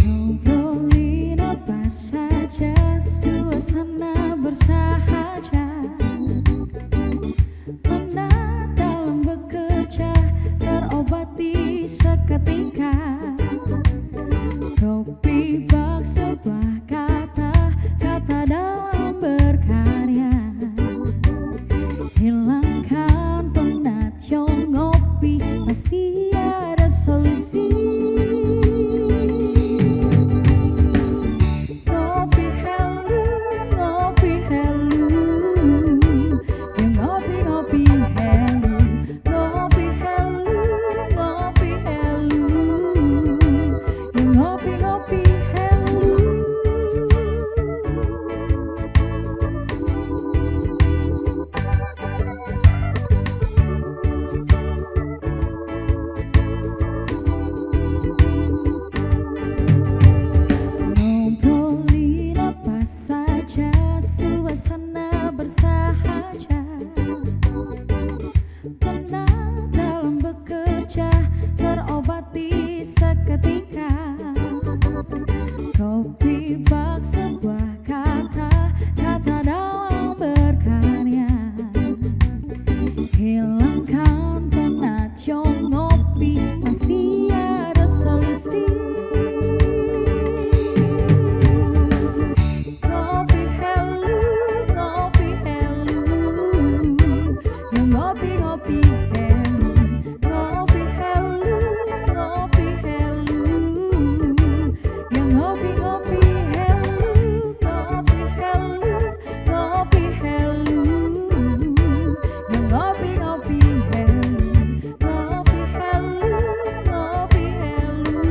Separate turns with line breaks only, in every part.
Ngobrolin apa saja, suasana bersahaja. Penat dalam bekerja, terobati seketika. Kopi bak sebuah kata, kata dalam berkarya. Hilangkan penat, yo ngopi, pasti ada solusi. Ngopi helu, ngopi helu, yo ngopi helu, ngopi helu, ngopi helu, yo ngopi helu. Ngobrolin apa saja, suasana bersahaja. Penat dalam bekerja, terobati seketika. Kopi bak sebuah kata, kata dalam berkarya. Hilangkan penat, yo ngopi, pasti ada solusi. Ngopi helu, ngopi helu, yo ngopi helu, ngopi helu, ngopi helu, yo ngopi helu, ngopi helu, ngopi helu, yo ngopi helu, ngopi helu, ngopi helu,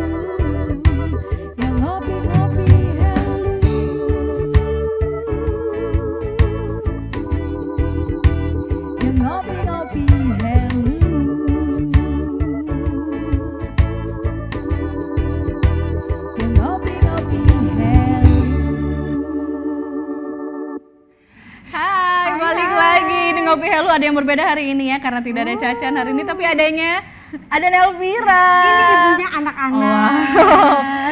yo ngopi
Hai, balik lagi di Ngopi Helu. Ada yang berbeda hari ini ya, karena tidak ada Cacan hari ini, tapi ada Nelvira.
Ini ibunya anak-anak.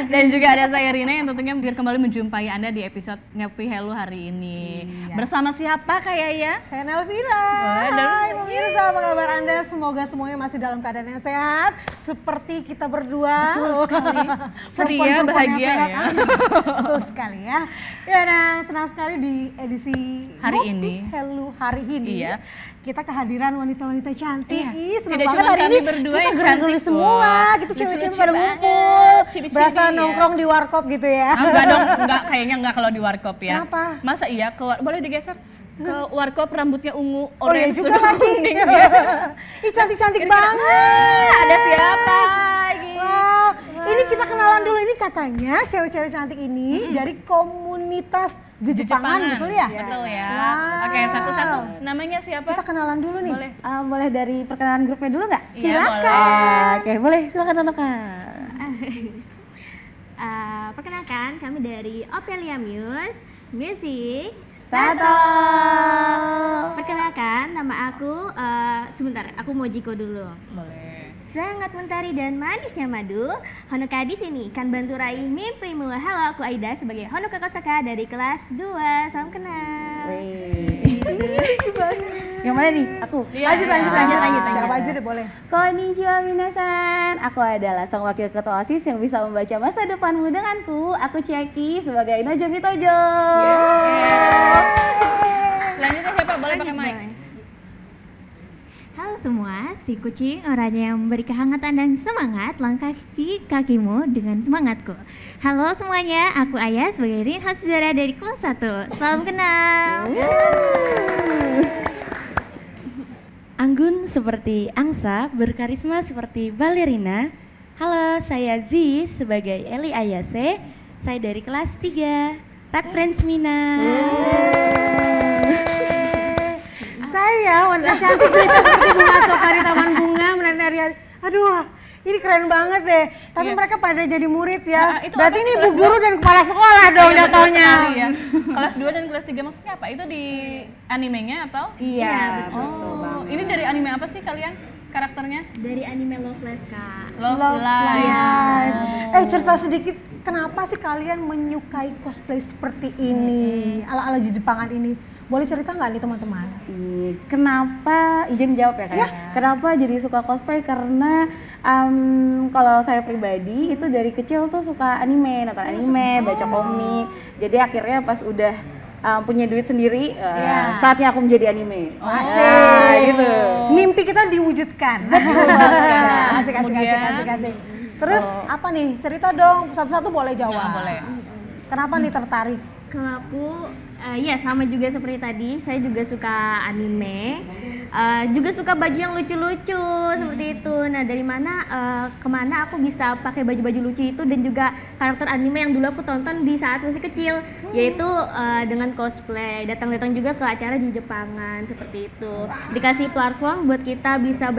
Dan juga ada saya Rina yang tentunya kembali menjumpai Anda di episode Ngopi Helu hari ini.
Iya.
Bersama siapa Kak Yaya?
Saya Nelvira.
dan-
Hai pemirsa, apa kabar Anda? Semoga semuanya masih dalam keadaan yang sehat seperti kita berdua.
Betul sekali. Ceria,
Perempuan-perempuan yang
bahagia
sehat,
ya.
amin. Betul sekali ya. Ya, dan senang sekali di edisi
Hari
Ngopi
ini.
Helu hari ini.
Iya.
Kita kehadiran wanita-wanita cantik.
Iya.
Ih, senang
Tidak
banget
cuma
hari
kami
ini.
berdua
Kita
yang
gerak-gerik
cantik
semua.
loh.
Kita cewek-cewek
Lucu-lucu
pada
banget.
ngumpul.
Cibi-cibi
Berasa
ya.
nongkrong di warkop gitu ya.
Enggak dong, kayaknya enggak kalau di warkop ya.
Kenapa?
Masa iya boleh digeser ke warkop rambutnya ungu,
Oh iya
orange,
juga lagi.
kuning ya.
Ih cantik-cantik
Kira-kira,
banget.
Ada siapa lagi?
Wow, ini kita kenalan dulu. Ini katanya cewek-cewek cantik ini dari komunitas Jejepangan, betul ya?
Betul ya.
Wow.
Oke, satu-satu. Namanya siapa?
Kita kenalan dulu nih.
Boleh.
Boleh dari perkenalan grupnya dulu nggak?
Iya,
Silakan.
Oke, boleh. Silakan Nonoka.
Perkenalkan, kami dari Opelia Muse Music.
Satu.
Perkenalkan, nama aku, sebentar, aku mau Jiko dulu.
Boleh.
Sangat mentari dan manisnya madu, Honoka di sini kan bantu raih mimpimu. Halo, aku Aida sebagai Honoka Kosaka dari kelas 2. Salam kenal.
Lucu banget. Yang mana nih? Aku.
Iya,
Lanjut.
lanjut.
Siapa aja deh boleh.
Konnichiwa minasan. Aku adalah sang wakil ketua OSIS yang bisa membaca masa depanmu denganku. Aku Ciaki sebagai Nojomi Tojo.
Selanjutnya siapa? Boleh pakai mic.
Halo semua, si kucing orangnya yang memberi kehangatan dan semangat langkahi kakimu dengan semangatku. Halo semuanya, aku Ayah sebagai Rin Hasizara dari kelas 1. Salam kenal.
Anggun seperti angsa, berkarisma seperti balerina. Halo, saya Z sebagai Eli Ayase. Saya dari kelas 3. Rat Friends Mina.
Saya wanita cantik cerita seperti bunga soka di taman bunga menari. Aduh, Ini keren banget deh. Tapi
Iya.
mereka pada jadi murid ya.
Itu
Berarti
apa
ini
sih
bu
kelas
guru dan kepala sekolah dong
Iya, betul
jatuhnya.
sekali ya. Kelas 2 dan kelas 3 maksudnya apa? Itu di animenya atau?
Iya, betul
Oh,
banget.
ini dari anime apa sih kalian karakternya?
Dari anime Love Live Kak.
Love Live.
Live. Cerita sedikit, kenapa sih kalian menyukai cosplay seperti ini? Ala-ala Jepangan ini. Boleh cerita nggak nih teman-teman?
Kenapa, izin jawab ya Kak? Ya. Kenapa jadi suka cosplay? Karena kalau saya pribadi itu dari kecil tuh suka anime, nonton anime, baca komik. Jadi akhirnya pas udah punya duit sendiri, saatnya aku menjadi anime.
Asik.
Gitu.
Mimpi kita diwujudkan. Asik. Terus apa nih? Cerita dong, satu-satu boleh jawab.
Ya, boleh.
Kenapa nih tertarik?
Kalau aku, ya sama juga seperti tadi, saya juga suka anime, juga suka baju yang lucu-lucu seperti itu. Nah dari mana kemana aku bisa pakai baju-baju lucu itu dan juga karakter anime yang dulu aku tonton di saat masih kecil, yaitu dengan cosplay. Datang-datang juga ke acara di Jepangan seperti itu. Dikasih platform buat kita bisa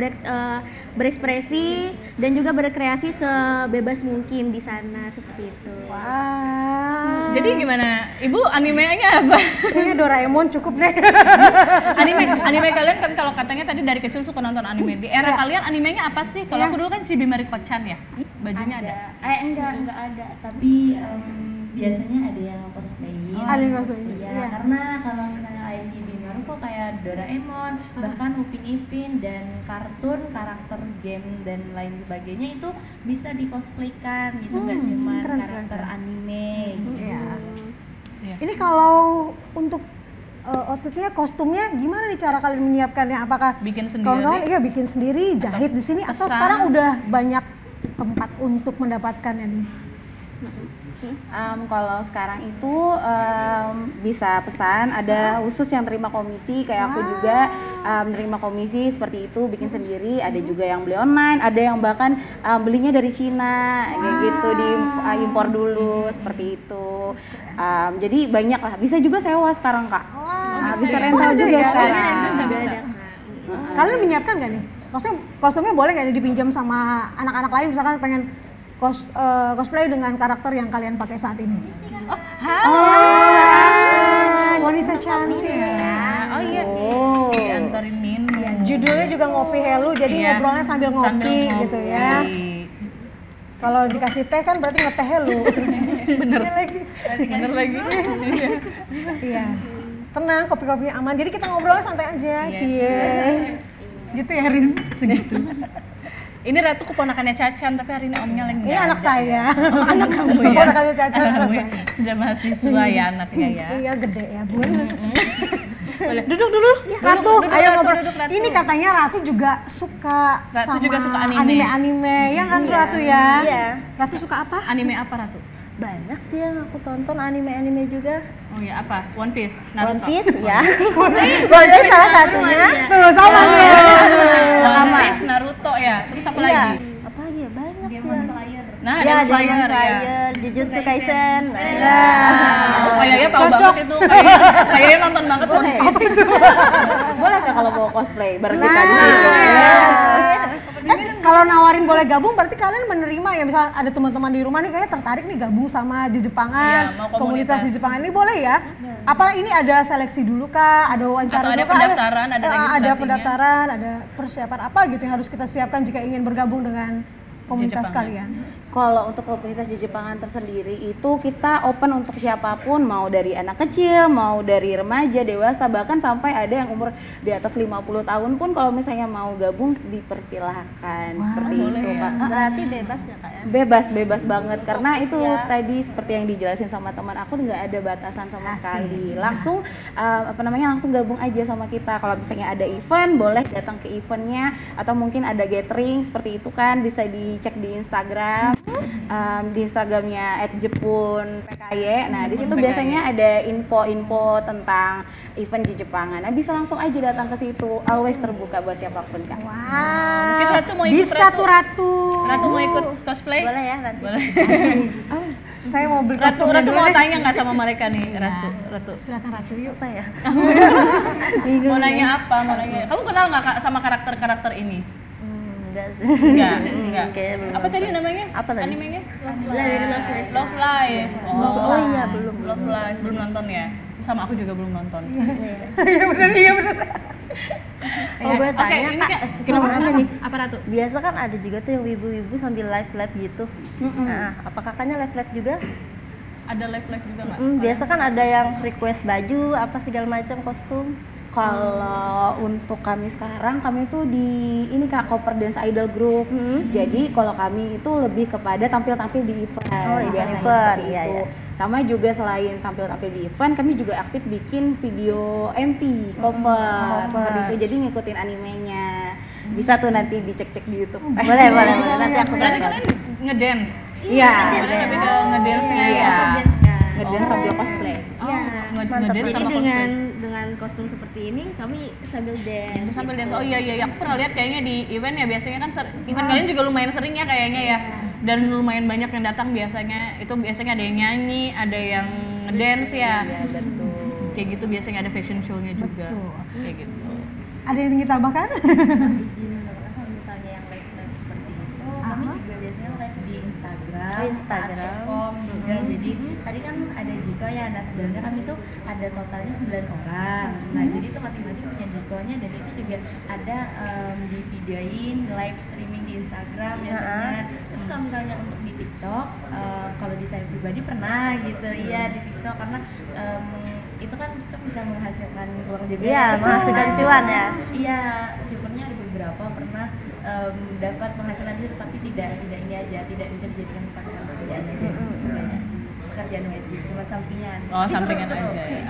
berekspresi dan juga berkreasi sebebas mungkin di sana seperti itu.
Wah.
Jadi gimana? Ibu animenya apa?
Kayaknya Doraemon cukup deh.
anime kalian kan kalau katanya tadi dari kecil suka nonton anime. Di era kalian animenya apa sih? Kalau aku dulu kan Chibi Mariko-chan ya. Bajunya ada.
Enggak ada, tapi biasanya ada yang cosplay.
Ada yang cosplay,
Iya,
iya.
karena kalau misalnya kayak Chibi Maruko kayak Doraemon, bahkan Upin Ipin dan kartun, karakter game dan lain sebagainya itu bisa di-cosplaykan gitu, nggak cuma
keren,
karakter
keren.
anime gitu.
Iya.
Iya.
Ini kalau untuk outfitnya, kostumnya gimana nih cara kalian menyiapkannya? Apakah
Bikin sendiri?
kawan-kawan iya bikin sendiri, jahit di sini atau
pesan?
sekarang udah banyak tempat untuk mendapatkannya nih?
Kalau sekarang itu bisa pesan, ada khusus yang terima komisi, kayak aku juga menerima komisi seperti itu, bikin sendiri. Ada juga yang beli online, ada yang bahkan belinya dari Cina, kayak gitu, diimpor dulu seperti itu. Jadi banyak lah, bisa juga sewa sekarang Kak. Bisa rental
ada
juga
ya?
sekarang.
Juga ada Kak.
Kalian menyiapkan nggak nih? Maksudnya kostumnya boleh nggak nih dipinjam sama anak-anak lain, misalkan pengen cosplay dengan karakter yang kalian pakai saat ini? Wanita cantik.
Oh iya. Diantarin minum.
Ya, judulnya juga Ngopi Helu, jadi
Iya.
ngobrolnya sambil ngopi gitu ya. Kalau dikasih teh kan berarti ngeteh Helu.
Bener.
Iya lagi.
Bener lagi. Iya.
Iya. Tenang, kopi-kopinya aman. Jadi kita ngobrolnya santai aja,
Iya.
cie. Gitu ya, Rin?
Segitu. Ini Ratu keponakannya Cacan, tapi hari ini omnya lagi
Ini
nggak
anak
ada.
saya.
Anak kamu ya?
Keponakannya Cacan, anak
Kamu
saya.
sudah mahasiswa ya anaknya ya?
Iya, gede ya, Bun.
Boleh.
Duduk dulu, Ratu.
duduk,
Ayo
Ratu,
ngobrol.
duduk, Ratu.
Ini katanya Ratu juga suka
Ratu
sama
juga suka anime.
anime-anime. Ya kan Ratu ya?
Iya.
Ratu suka apa?
Anime apa Ratu?
Banyak sih yang aku tonton anime-anime juga.
Oh ya apa? One Piece,
One
Naruto.
Piece ya. One Piece salah satunya.
Tuh, sama nih.
One Piece, Naruto ya. Terus apa
Iya.
lagi?
Apa lagi ya? Banyak sih.
Nah,
Ya,
ada
Demon
Slayer ya.
Slayer, Jujutsu Kaisen.
Oh, kayaknya tahu
Cocok.
banget itu. Kayaknya nonton banget One Piece.
Boleh Kak kalau mau cosplay bareng kita
Nah.
di sini?
Kalau nawarin boleh gabung, berarti kalian menerima ya? Misal ada teman-teman di rumah nih kayak tertarik nih gabung sama Jepangan,
Iya, mau
komunitas
komunitas.
Jepangan ini boleh ya? Apa ini ada seleksi dulu kah? Ada wawancara
Atau ada
dulu kah?
pendaftaran, ada
ada
registrasinya?
pendaftaran, ada persiapan apa gitu yang harus kita siapkan jika ingin bergabung dengan komunitas
Jepangan.
kalian?
Kalau untuk komunitas di Jepangan tersendiri itu kita open untuk siapapun, mau dari anak kecil, mau dari remaja, dewasa, bahkan sampai ada yang umur di atas 50 tahun pun kalau misalnya mau gabung dipersilahkan. Seperti itu Kak.
Berarti bebas ya Kak ya?
Bebas banget karena itu tadi seperti yang dijelasin sama teman aku nggak ada batasan sama sekali. Langsung langsung gabung aja sama kita. Kalau misalnya ada event boleh datang ke eventnya, atau mungkin ada gathering seperti itu kan bisa dicek di Instagram. Di Instagramnya @jepun_pky. Nah di situ biasanya ada info-info tentang event di Jepangan. Nah bisa langsung aja datang ke situ. Always terbuka buat siapapun Kak.
Wah,
Mungkin Ratu mau ikut,
bisa
Ratu.
tuh Ratu.
Ratu mau ikut cosplay?
Boleh ya nanti.
Boleh.
Saya mau beli
Ratu,
kostumnya
Ratu
dulu
mau
deh.
tanya nggak sama mereka nih, Ratu?
Silakan Ratu yuk.
Apa ya?
Mau nanya apa? Mau nanya. Kamu kenal nggak Kak sama karakter-karakter ini?
enggak sih.
Enggak.
Kayaknya belum
Apa tadi
nonton.
namanya?
Apa tadi?
Animenya?
Dari Love Life.
Love Live.
Oh iya, belum.
Love Live belum nonton ya? Sama aku juga belum nonton.
Iya benar.
Oh, boleh
Oke,
tanya
ini
Kak.
Kak,
Kenapa
kenapa
nanya nih?
Apa Ratu?
Biasa kan ada juga tuh yang wibu-wibu sambil live-live gitu. Nah, apa kakaknya live-live juga?
Ada live juga nggak?
Biasa kan ada yang request baju, apa segala macam kostum.
Kalau untuk kami sekarang, kami tuh di ini Kak, Copper Dance Idol Group. Jadi kalau kami itu lebih kepada tampil-tampil di event.
Oh,
biasanya
event,
seperti
iya,
itu.
iya.
Sama juga selain tampil-tampil di event, kami juga aktif bikin video MP cover seperti itu. Jadi ngikutin animenya. Bisa tuh nanti dicek-cek di YouTube.
Boleh. Nanti aku
Berarti
tonton.
kalian ngedance?
Iya.
Berarti lebih ke ngedance-nya ya?
Dance kan.
Ngedance sambil cosplay.
Oh, ngedance
Jadi
sama
dengan
cosplay.
dengan kostum seperti ini kami sambil dance.
Sambil dance. Oh iya, aku pernah lihat kayaknya di event ya, biasanya kan event kalian juga lumayan sering ya kayaknya ya. Dan lumayan banyak yang datang biasanya. Itu biasanya ada yang nyanyi, ada yang ngedance ya.
Iya, betul.
Kayak gitu biasanya ada fashion show-nya juga.
Betul.
Kayak gitu.
Ada yang ingin tambahkan?
Misalnya yang live seperti itu, kami juga biasanya live di Instagram,
Oh, Instagram.
saat perform juga. Jadi tadi kan ada Jiko ya, nah sebenarnya kami tuh ada totalnya 9 orang. Nah jadi itu masing-masing punya Jikonya dan itu juga ada di videoin live streaming di Instagram biasanya. Terus kalau misalnya untuk di TikTok, kalau di saya pribadi pernah gitu, iya di TikTok karena itu kan TikTok bisa menghasilkan uang juga.
Iya,
Betul.
menghasilkan cuan ya.
Iya, syukurnya ada beberapa pernah dapat penghasilan itu, tapi tidak ini aja, tidak bisa dijadikan pekerjaan aja. Kayak pekerjaan wajib, cuma sampingan.
Oh,
Tapi
sampingan
seru-seru.
aja ya.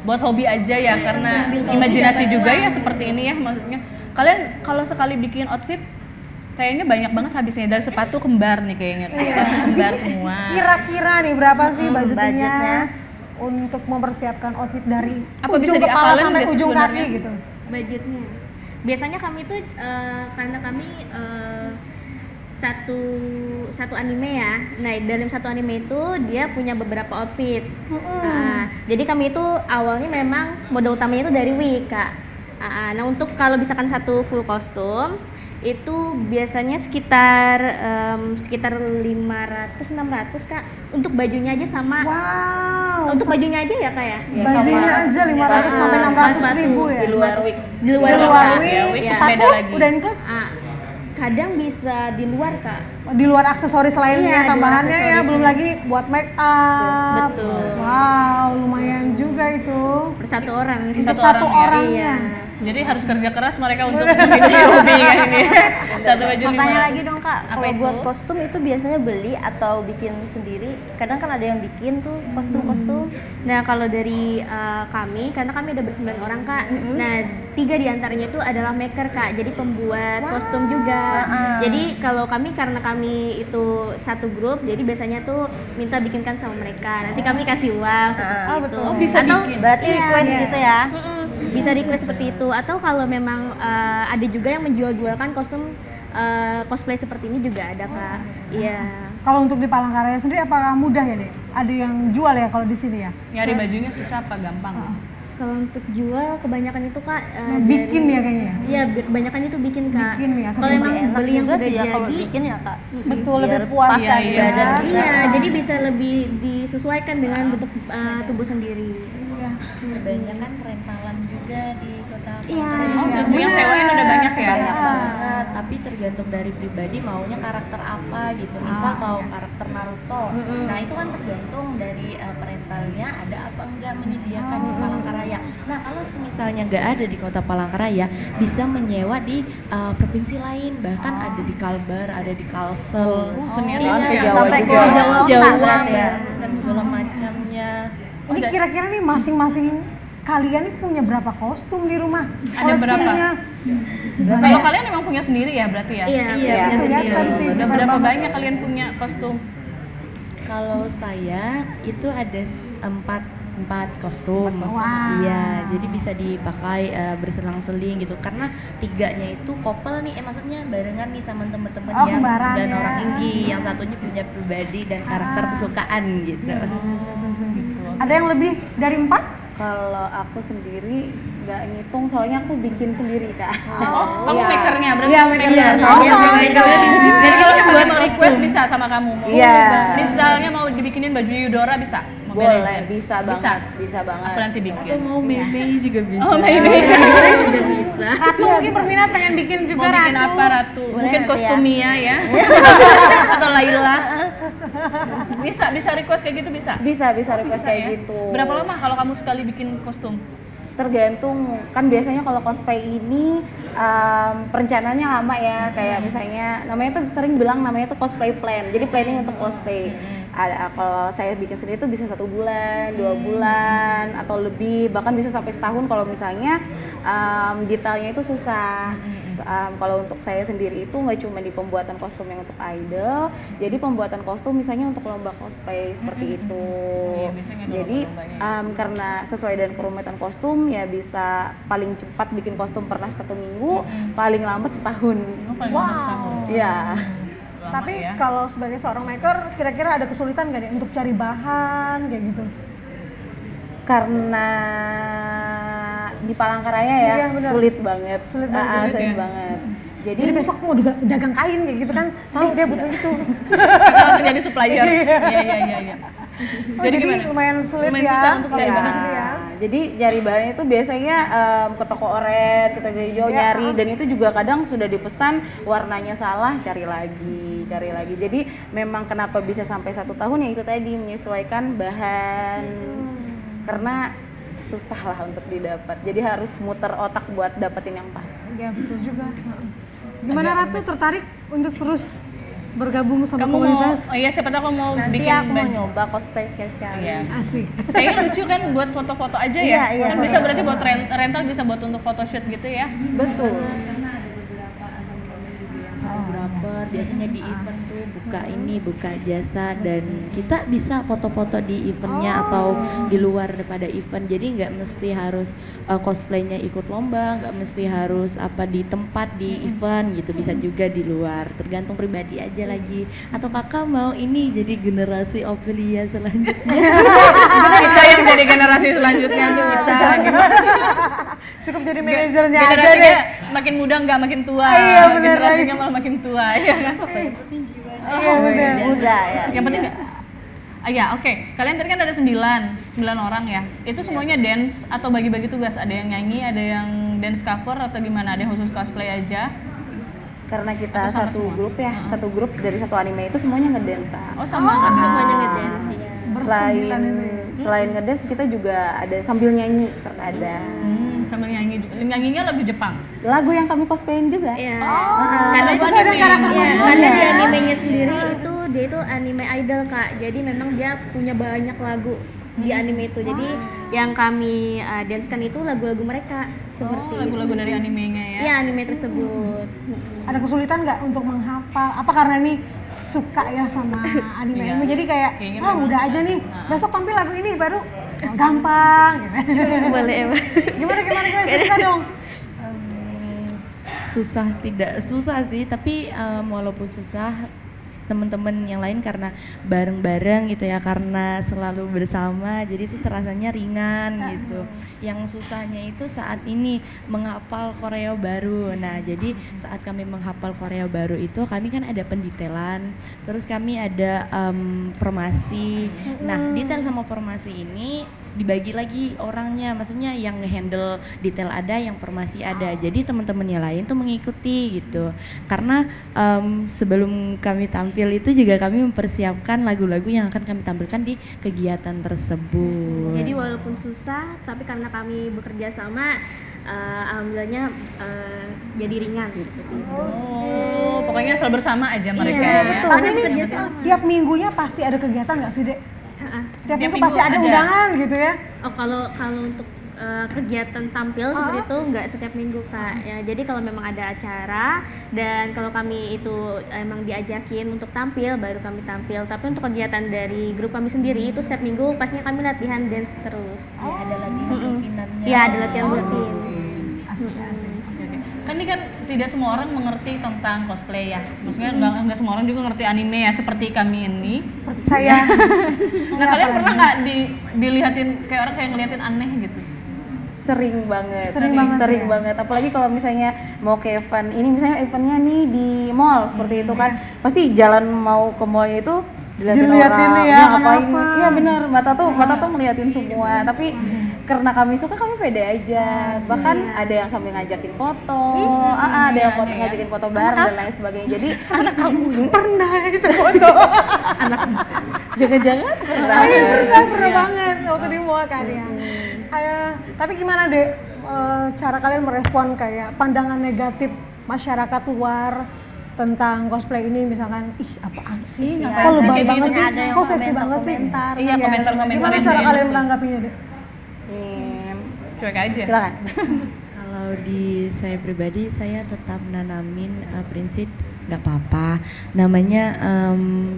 Buat hobi aja ya, karena imajinasi juga ya seperti ini ya maksudnya. Kalian kalau sekali bikin outfit kayaknya banyak banget habisnya, dari sepatu kembar nih kayaknya. Sepatu kembar semua.
Kira-kira nih berapa sih budgetnya
budgetnya.
untuk mempersiapkan outfit dari
Apa bisa
ujung kepala
diapalin
sampai
nggak sih
ujung
sebenarnya?
kaki gitu?
Budgetnya. Biasanya kami tuh karena kami satu anime ya. Nah, dalam satu anime itu dia punya beberapa outfit. Jadi kami itu awalnya memang modal utamanya itu dari wig, Kak. Nah, untuk kalau misalkan satu full kostum itu biasanya sekitar 500-600 Kak, untuk bajunya aja sama.
Wow.
Untuk bajunya aja ya Kak ya?
Bajunya aja 500 sampai 600 ribu ya.
Di luar wig.
Di luar,
Di luar
Kak.
wig,
Ya, wig
sepatu
beda lagi.
udah include
Kadang bisa di luar Kak.
di luar aksesoris lainnya
Iya, di luar
tambahannya ya,
aksesorisnya.
belum lagi buat make up.
Betul.
Wow, lumayan juga itu.
Per satu orang.
Untuk
Satu
satu
orang
orangnya.
Jadi harus kerja keras mereka untuk hidupi hobi kayak ini. Satu baju
Mau tanya
500.
lagi dong Kak,
Apa
kalau
itu?
buat kostum itu biasanya beli atau bikin sendiri? Kadang kan ada yang bikin tuh kostum-kostum.
Nah kalau dari kami, karena kami ada ber9 orang Kak. Nah 3 diantaranya itu adalah maker Kak, jadi pembuat kostum juga. Jadi kalau kami, karena kami itu satu grup, jadi biasanya tuh minta bikinkan sama mereka. Nanti kami kasih uang seperti
Ah,
itu.
betul.
Oh, bisa
Atau
bikin.
Berarti
iya,
request
iya.
gitu ya?
Bisa request seperti itu. Atau kalau memang ada juga yang menjual-jualkan kostum cosplay seperti ini juga ada Kak. Iya.
Kalau untuk di Palangkaraya sendiri apakah mudah ya, Dek? Ada yang jual ya kalau di sini ya?
Nyari bajunya susah apa gampang?
Kalau untuk jual kebanyakan itu Kak
Bikin ya kayaknya ya?
Iya, kebanyakan itu bikin Kak.
Bikin ya,
Kalau
ketimbang
emang
Enak
beli yang
juga
sudah
sih ya kalau
jadi,
bikin ya Kak.
Betul,
Biar
lebih puas.
pas
Iya,
di
iya.
badan
iya,
kita.
jadi bisa lebih disesuaikan dengan bentuk tubuh sendiri.
Iya.
Kebanyakan rentalan juga di kota
Iya.
Oh,
Iya,
yang
benar.
sewain udah banyak ya?
Banyak
banget, tapi tergantung dari pribadi maunya karakter apa gitu. Misal mau karakter Naruto, nah itu kan tergantung dari perentalnya ada apa enggak menyediakan di Palangkaraya. Nah kalau misalnya nggak ada di kota Palangkaraya, bisa menyewa di provinsi lain, bahkan ada di Kalbar, ada di Kalsel.
Senior
Iya,
banget ya.
Jawa
sampai
juga.
ke Jawa,
Jawa berarti ya.
dan segala macamnya.
Ini kira-kira nih masing-masing kalian nih punya berapa kostum di rumah?
Ada berapa?
Koleksinya?
Kalau kalian emang punya sendiri ya berarti ya?
Iya.
Iya, punya
kelihatan
sendiri.
sih.
Udah
bener
berapa
banget.
banyak kalian punya kostum?
Kalau saya itu ada empat kostum.
Wow.
Iya, jadi bisa dipakai berselang-seling gitu. Karena 3-nya itu couple nih, maksudnya barengan nih sama temen-temen
Oh,
yang
kembaran
9
ya.
orang ini. Yang satunya punya pribadi dan karakter kesukaan gitu.
Ada yang lebih dari 4?
Kalau aku sendiri nggak ngitung soalnya aku bikin sendiri Kak.
Oh, kamu
Iya.
makernya berarti
Iya,
kamu
makernya.
makernya.
Oh,
Iya,
maker.
jadi kalau misalnya mau request bisa sama kamu.
Iya.
Misalnya mau dibikinin baju Eudora bisa. Mobile
Boleh,
Legends.
bisa banget, bisa banget.
Aku nanti bikin.
Atau mau Mei juga bisa.
Oh, Mei.
Udah bisa.
Ratu mungkin berminat pengen bikin juga
Mau bikin
Ratu.
apa Ratu? Mungkin
nanti
kostum Mia ya. Atau Laila. Bisa request kayak gitu bisa.
Bisa request
Bisa
kayak
ya?
gitu.
Berapa lama kalau kamu sekali bikin kostum?
Tergantung, kan biasanya kalau cosplay ini perencanaannya lama ya, kayak misalnya namanya tuh sering bilang namanya tuh cosplay plan, jadi planning untuk cosplay. Ada, kalau saya bikin sendiri tuh bisa 1 bulan, 2 bulan atau lebih, bahkan bisa sampai setahun kalau misalnya detailnya itu susah. Kalau untuk saya sendiri itu nggak cuma di pembuatan kostum yang untuk idol, jadi pembuatan kostum misalnya untuk lomba cosplay seperti itu.
Iya, biasanya ada
Jadi
lomba-lombanya.
karena sesuai dengan kerumitan kostum ya bisa paling cepat bikin kostum pernah 1 minggu, paling lambat setahun.
Oh, paling lama setahun.
Iya.
Lama
Tapi
ya.
kalau sebagai seorang maker, kira-kira ada kesulitan nggak nih untuk cari bahan kayak gitu?
Karena di Palangkaraya ya
Iya, benar.
sulit banget.
Sulit banget.
Sulit
ya.
banget.
Jadi besok mau dagang kain kayak gitu kan, tahu dia butuh itu.
Kakak langsung jadi supplier. Iya.
Oh, jadi
gimana?
lumayan sulit
Lumayan
ya
susah untuk
kalau
cari
di
bahan.
sini ya.
Jadi nyari bahannya itu biasanya ke toko oret, ke toko hijau
Ya.
nyari, dan itu juga kadang sudah dipesan warnanya salah, cari lagi. Jadi memang kenapa bisa sampai 1 tahun ya itu tadi menyesuaikan bahan, karena susah lah untuk didapat. Jadi harus muter otak buat dapetin yang pas.
Ya betul juga. Gimana Ratu, tertarik untuk terus bergabung sama
Kamu mau,
komunitas?
oh iya siapa tahu kamu mau
Nanti
bikin
aku mau
baju.
nyoba cosplay sekali-sekali.
Iya.
Asik.
Kayaknya lucu kan buat foto-foto aja ya?
Iya,
Kan bisa berarti buat rental bisa buat untuk photoshoot gitu ya?
Betul.
Fotografer biasanya di event tuh buka jasa, dan kita bisa foto-foto di eventnya atau di luar daripada event, jadi nggak mesti harus cosplaynya ikut lomba, nggak mesti harus apa di tempat di event gitu, bisa juga di luar, tergantung pribadi aja lagi. Atau kakak mau ini jadi generasi Ophelia selanjutnya?
Kita yang jadi generasi selanjutnya tuh kita gimana?
Cukup jadi manajernya aja
Generasinya
deh.
makin muda nggak makin tua.
Iya, bener
Generasinya malah makin tua ya kan?
Iya benar.
Muda ya.
Yang penting nggak? Ya oke. Kalian tadi kan ada 9 orang ya. Itu semuanya dance atau bagi-bagi tugas? Ada yang nyanyi, ada yang dance cover atau gimana? Ada yang khusus cosplay aja?
Karena kita
Atau sama
satu
semua?
grup ya, satu grup dari satu anime itu semuanya ngedance Kak.
Oh sama.
Semuanya ngedance ya.
Bersembilan itu ya.
Selain ngedance kita juga ada sambil nyanyi terkadang.
Sambil nyanyi juga. Nyanyinya lagu Jepang.
Lagu yang kami cosplayin juga.
Iya.
Karena itu
sesuai dengan karakter
Iya,
masing-masing
karena di
ya.
animenya sendiri itu dia itu anime idol Kak. Jadi memang dia punya banyak lagu di anime itu. Jadi yang kami dance-kan itu lagu-lagu mereka seperti
lagu-lagu dari animenya ya.
Iya, anime tersebut.
Ada kesulitan nggak untuk menghafal? Apa karena ini suka ya sama anime?
Iya.
Jadi kayak,
Kayaknya
ah
memang.
udah aja nih, besok tampil lagu ini baru oh, gampang. Gitu.
Boleh ya, Pak.
Gimana cerita dong.
Tidak susah sih, tapi walaupun susah, teman-teman yang lain karena bareng-bareng gitu ya, karena selalu bersama, jadi itu terasanya ringan gitu. Yang susahnya itu saat ini menghafal koreo baru. Nah, jadi saat kami menghafal koreo baru itu kami kan ada pendetailan, terus kami ada formasi. Nah, detail sama formasi ini dibagi lagi orangnya, maksudnya yang handle detail ada, yang formasi ada, jadi teman-teman yang lain tuh mengikuti gitu. Karena sebelum kami tampil itu juga kami mempersiapkan lagu-lagu yang akan kami tampilkan di kegiatan tersebut.
Jadi walaupun susah, tapi karena kami bekerja sama, alhamdulillahnya jadi ringan gitu.
Oh, pokoknya selalu bersama aja mereka
Iya,
ya.
betul.
Tapi ini
Bekerja sama.
tiap minggunya pasti ada kegiatan nggak sih, Dek? Tiap minggu
minggu
pasti ada
ada.
undangan gitu ya?
Oh, kalau untuk kegiatan tampil seperti itu nggak setiap minggu Kak. Ya, jadi kalau memang ada acara dan kalau kami itu emang diajakin untuk tampil, baru kami tampil. Tapi untuk kegiatan dari grup kami sendiri itu setiap minggu pastinya kami latihan dance terus.
Ya, ada latihan rutinannya.
Iya, ada latihan rutin.
Asik.
Kan ini kan tidak semua orang mengerti tentang cosplay ya. Maksudnya nggak semua orang juga ngerti anime ya seperti kami ini.
Saya
Nah kalian pernah nggak dilihatin kayak orang kayak ngeliatin aneh gitu?
Sering banget,
Sering banget ya?
banget. Apalagi kalau misalnya mau ke event, ini misalnya eventnya nih di mall seperti itu kan, pasti jalan mau ke mallnya itu
Dilihatin
orang,
ya,
ngapain?
kenapa?
Iya benar, mata tuh ngeliatin semua. Tapi karena kami suka, kami pede aja. Bahkan ada yang sambil ngajakin foto, ada yang ngajakin foto bareng dan lain sebagainya. Jadi
Anak kamu pernah itu foto.
jangan-jangan pernah.
Oh iya pernah banget waktu di mall kan ya. Tapi gimana deh cara kalian merespon kayak pandangan negatif masyarakat luar tentang cosplay ini, misalkan ih apaan sih, kok lebay
kayak
banget
gitu
sih,
ada yang
kok seksi banget sih.
Iya, komentar-komentar
Gimana
yang
cara
nggak
kalian
enak.
menanggapinya deh?
Cuek aja.
Silakan.
Kalau di saya pribadi, saya tetap nanamin prinsip nggak apa-apa. Namanya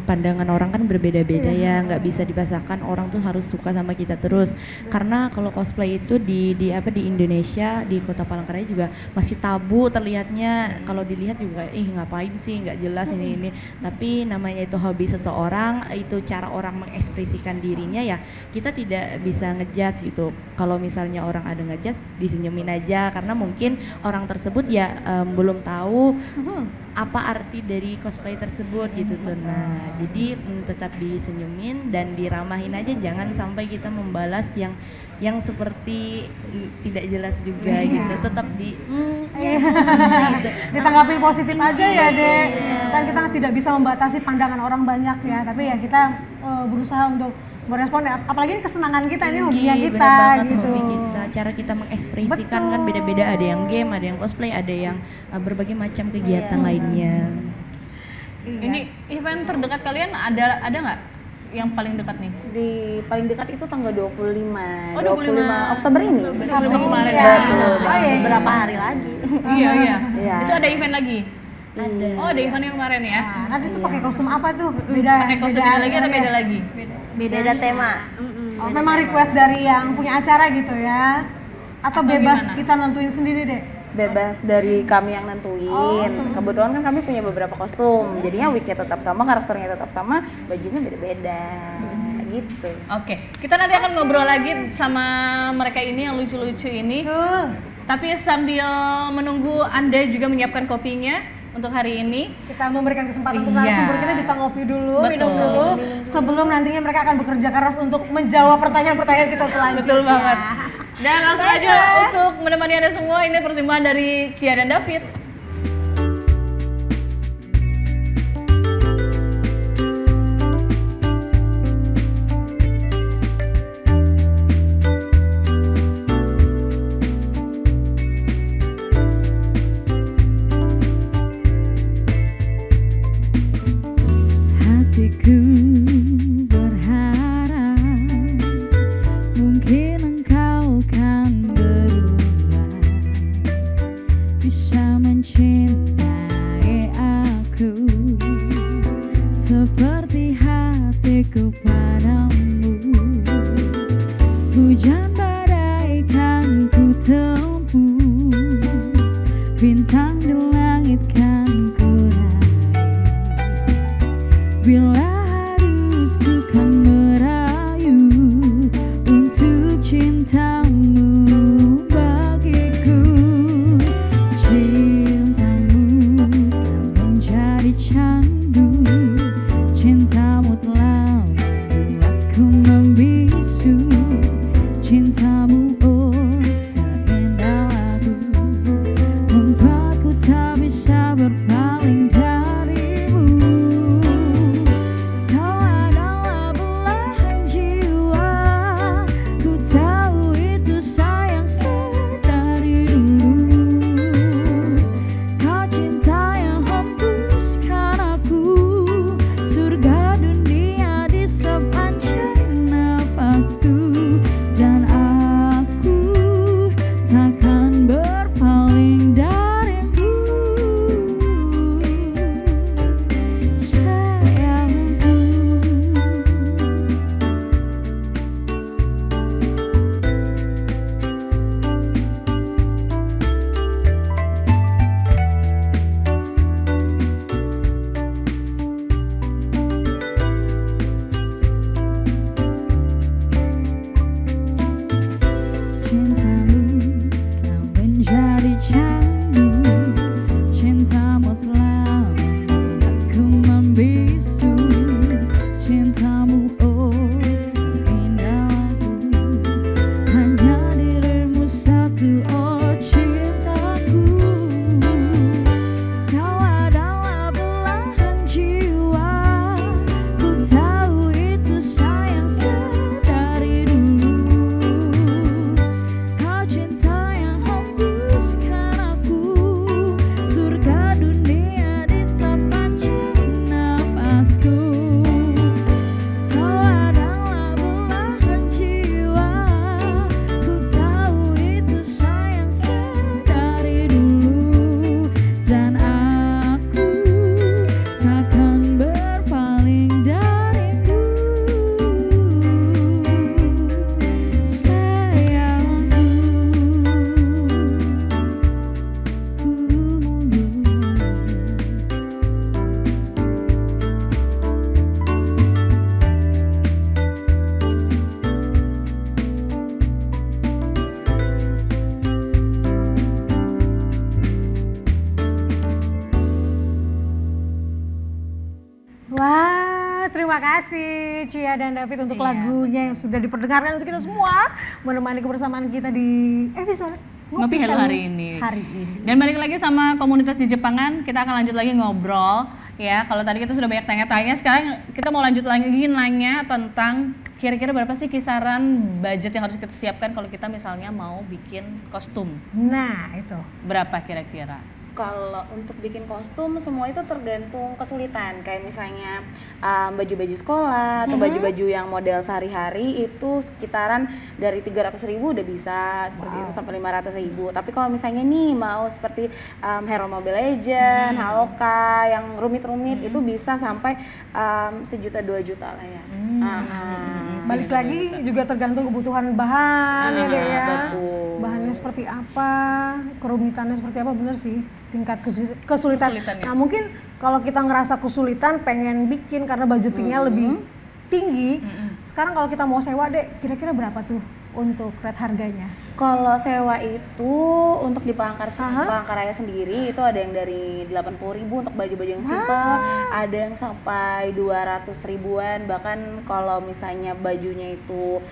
pandangan orang kan berbeda-beda ya, nggak bisa dipaksakan orang tuh harus suka sama kita terus. Karena kalau cosplay itu di Indonesia, di Kota Palangkaraya juga masih tabu terlihatnya. Kalau dilihat juga, ngapain sih, nggak jelas ini. Tapi namanya itu hobi seseorang, itu cara orang mengekspresikan dirinya ya. Kita tidak bisa ngejudge gitu. Kalau misalnya orang ada ngejudge, disenyumin aja karena mungkin orang tersebut ya belum tahu apa arti dari cosplay tersebut gitu tuh. Nah, jadi tetap disenyumin dan diramahin aja, jangan sampai kita membalas yang seperti tidak jelas juga gitu. Tetap
Ditanggapin positif aja ya deh. Kan kita tidak bisa membatasi pandangan orang banyak ya, tapi ya kita berusaha untuk merespon ya. Apalagi ini kesenangan kita, ini hobinya kita
bener banget,
gitu.
hobi kita, cara kita mengekspresikan kan beda-beda, ada yang game, ada yang cosplay, ada yang berbagai macam kegiatan lainnya.
Ini event terdekat kalian ada nggak yang paling dekat nih?
Di paling dekat itu tanggal 25.
Oh, 25
Oktober ini.
Sabtu
kemarin.
ya.
Betul.
Oh iya.
Berapa hari lagi?
Iya.
Iya.
Itu ada event lagi?
Ada.
Oh, ada event yang kemarin ya?
Nah, nanti tuh pakai kostum apa tuh? Beda.
Pakai kostum ini lagi atau beda lagi?
Beda tema.
Oh, memang request dari yang punya acara gitu ya? Atau bebas
gimana?
kita nentuin sendiri deh?
Bebas dari kami yang nentuin. Kebetulan kan kami punya beberapa kostum. Jadinya wignya tetap sama, karakternya tetap sama, bajunya beda-beda. Gitu.
Oke, kita nanti akan ngobrol lagi sama mereka ini yang lucu-lucu ini.
Tuh,
Tapi sambil menunggu Anda juga menyiapkan kopinya untuk hari ini.
kita memberikan kesempatan untuk
Iya.
narasumber kita bisa ngopi dulu,
Betul.
minum dulu, sebelum nantinya mereka akan bekerja keras untuk menjawab pertanyaan-pertanyaan kita selanjutnya.
Betul banget. Dan langsung aja untuk menemani Anda semua, ini persembahan dari Cia dan David.
Hatiku berharap mungkin engkau kan berubah, bisa mencintai aku seperti hatiku padamu. Hujan badai kan ku tempuh, bintang di langit kan ku bila harus ku kan merayu untuk cintamu bagiku. Cintamu kan menjadi candu, cintamu telah membuatku membisu. Cintamu oh seindah lagu, membuatku tak bisa berpaling darimu. Kau adalah belahan jiwa, ku tahu itu sayang sedari dulu. Kau cinta yang hembuskan aku
terima kasih Cia dan David untuk
Iya,
lagunya yang sudah diperdengarkan untuk kita semua, menemani kebersamaan kita di episode
Ngopi Hello hari ini.
Hari ini.
Dan balik lagi sama komunitas di Jepangan, kita akan lanjut lagi ngobrol ya. Kalau tadi kita sudah banyak tanya-tanya, sekarang kita mau lanjut lagi nanya tentang kira-kira berapa sih kisaran budget yang harus kita siapkan kalau kita misalnya mau bikin kostum.
Nah, itu.
Berapa kira-kira?
Kalau untuk bikin kostum semua itu tergantung kesulitan. Kayak misalnya baju-baju sekolah atau baju-baju yang model sehari-hari itu sekitaran dari 300.000 udah bisa seperti itu sampai 500.000. Tapi kalau misalnya nih mau seperti Hero Mobile Legend, HOK yang rumit-rumit itu bisa sampai 1-2 juta lah ya.
Balik lagi juga tergantung kebutuhan bahan ya deh ya.
Betul.
Bahannya seperti apa, kerumitannya seperti apa, bener sih tingkat kesulitan.
Kesulitannya.
Nah mungkin kalau kita ngerasa kesulitan pengen bikin karena budgetingnya lebih tinggi, sekarang kalau kita mau sewa deh, kira-kira berapa tuh untuk rate harganya?
Kalau sewa itu untuk di Palangkaraya sendiri itu ada yang dari 80.000 untuk baju-baju yang simple, ada yang sampai 200.000-an, bahkan kalau misalnya bajunya itu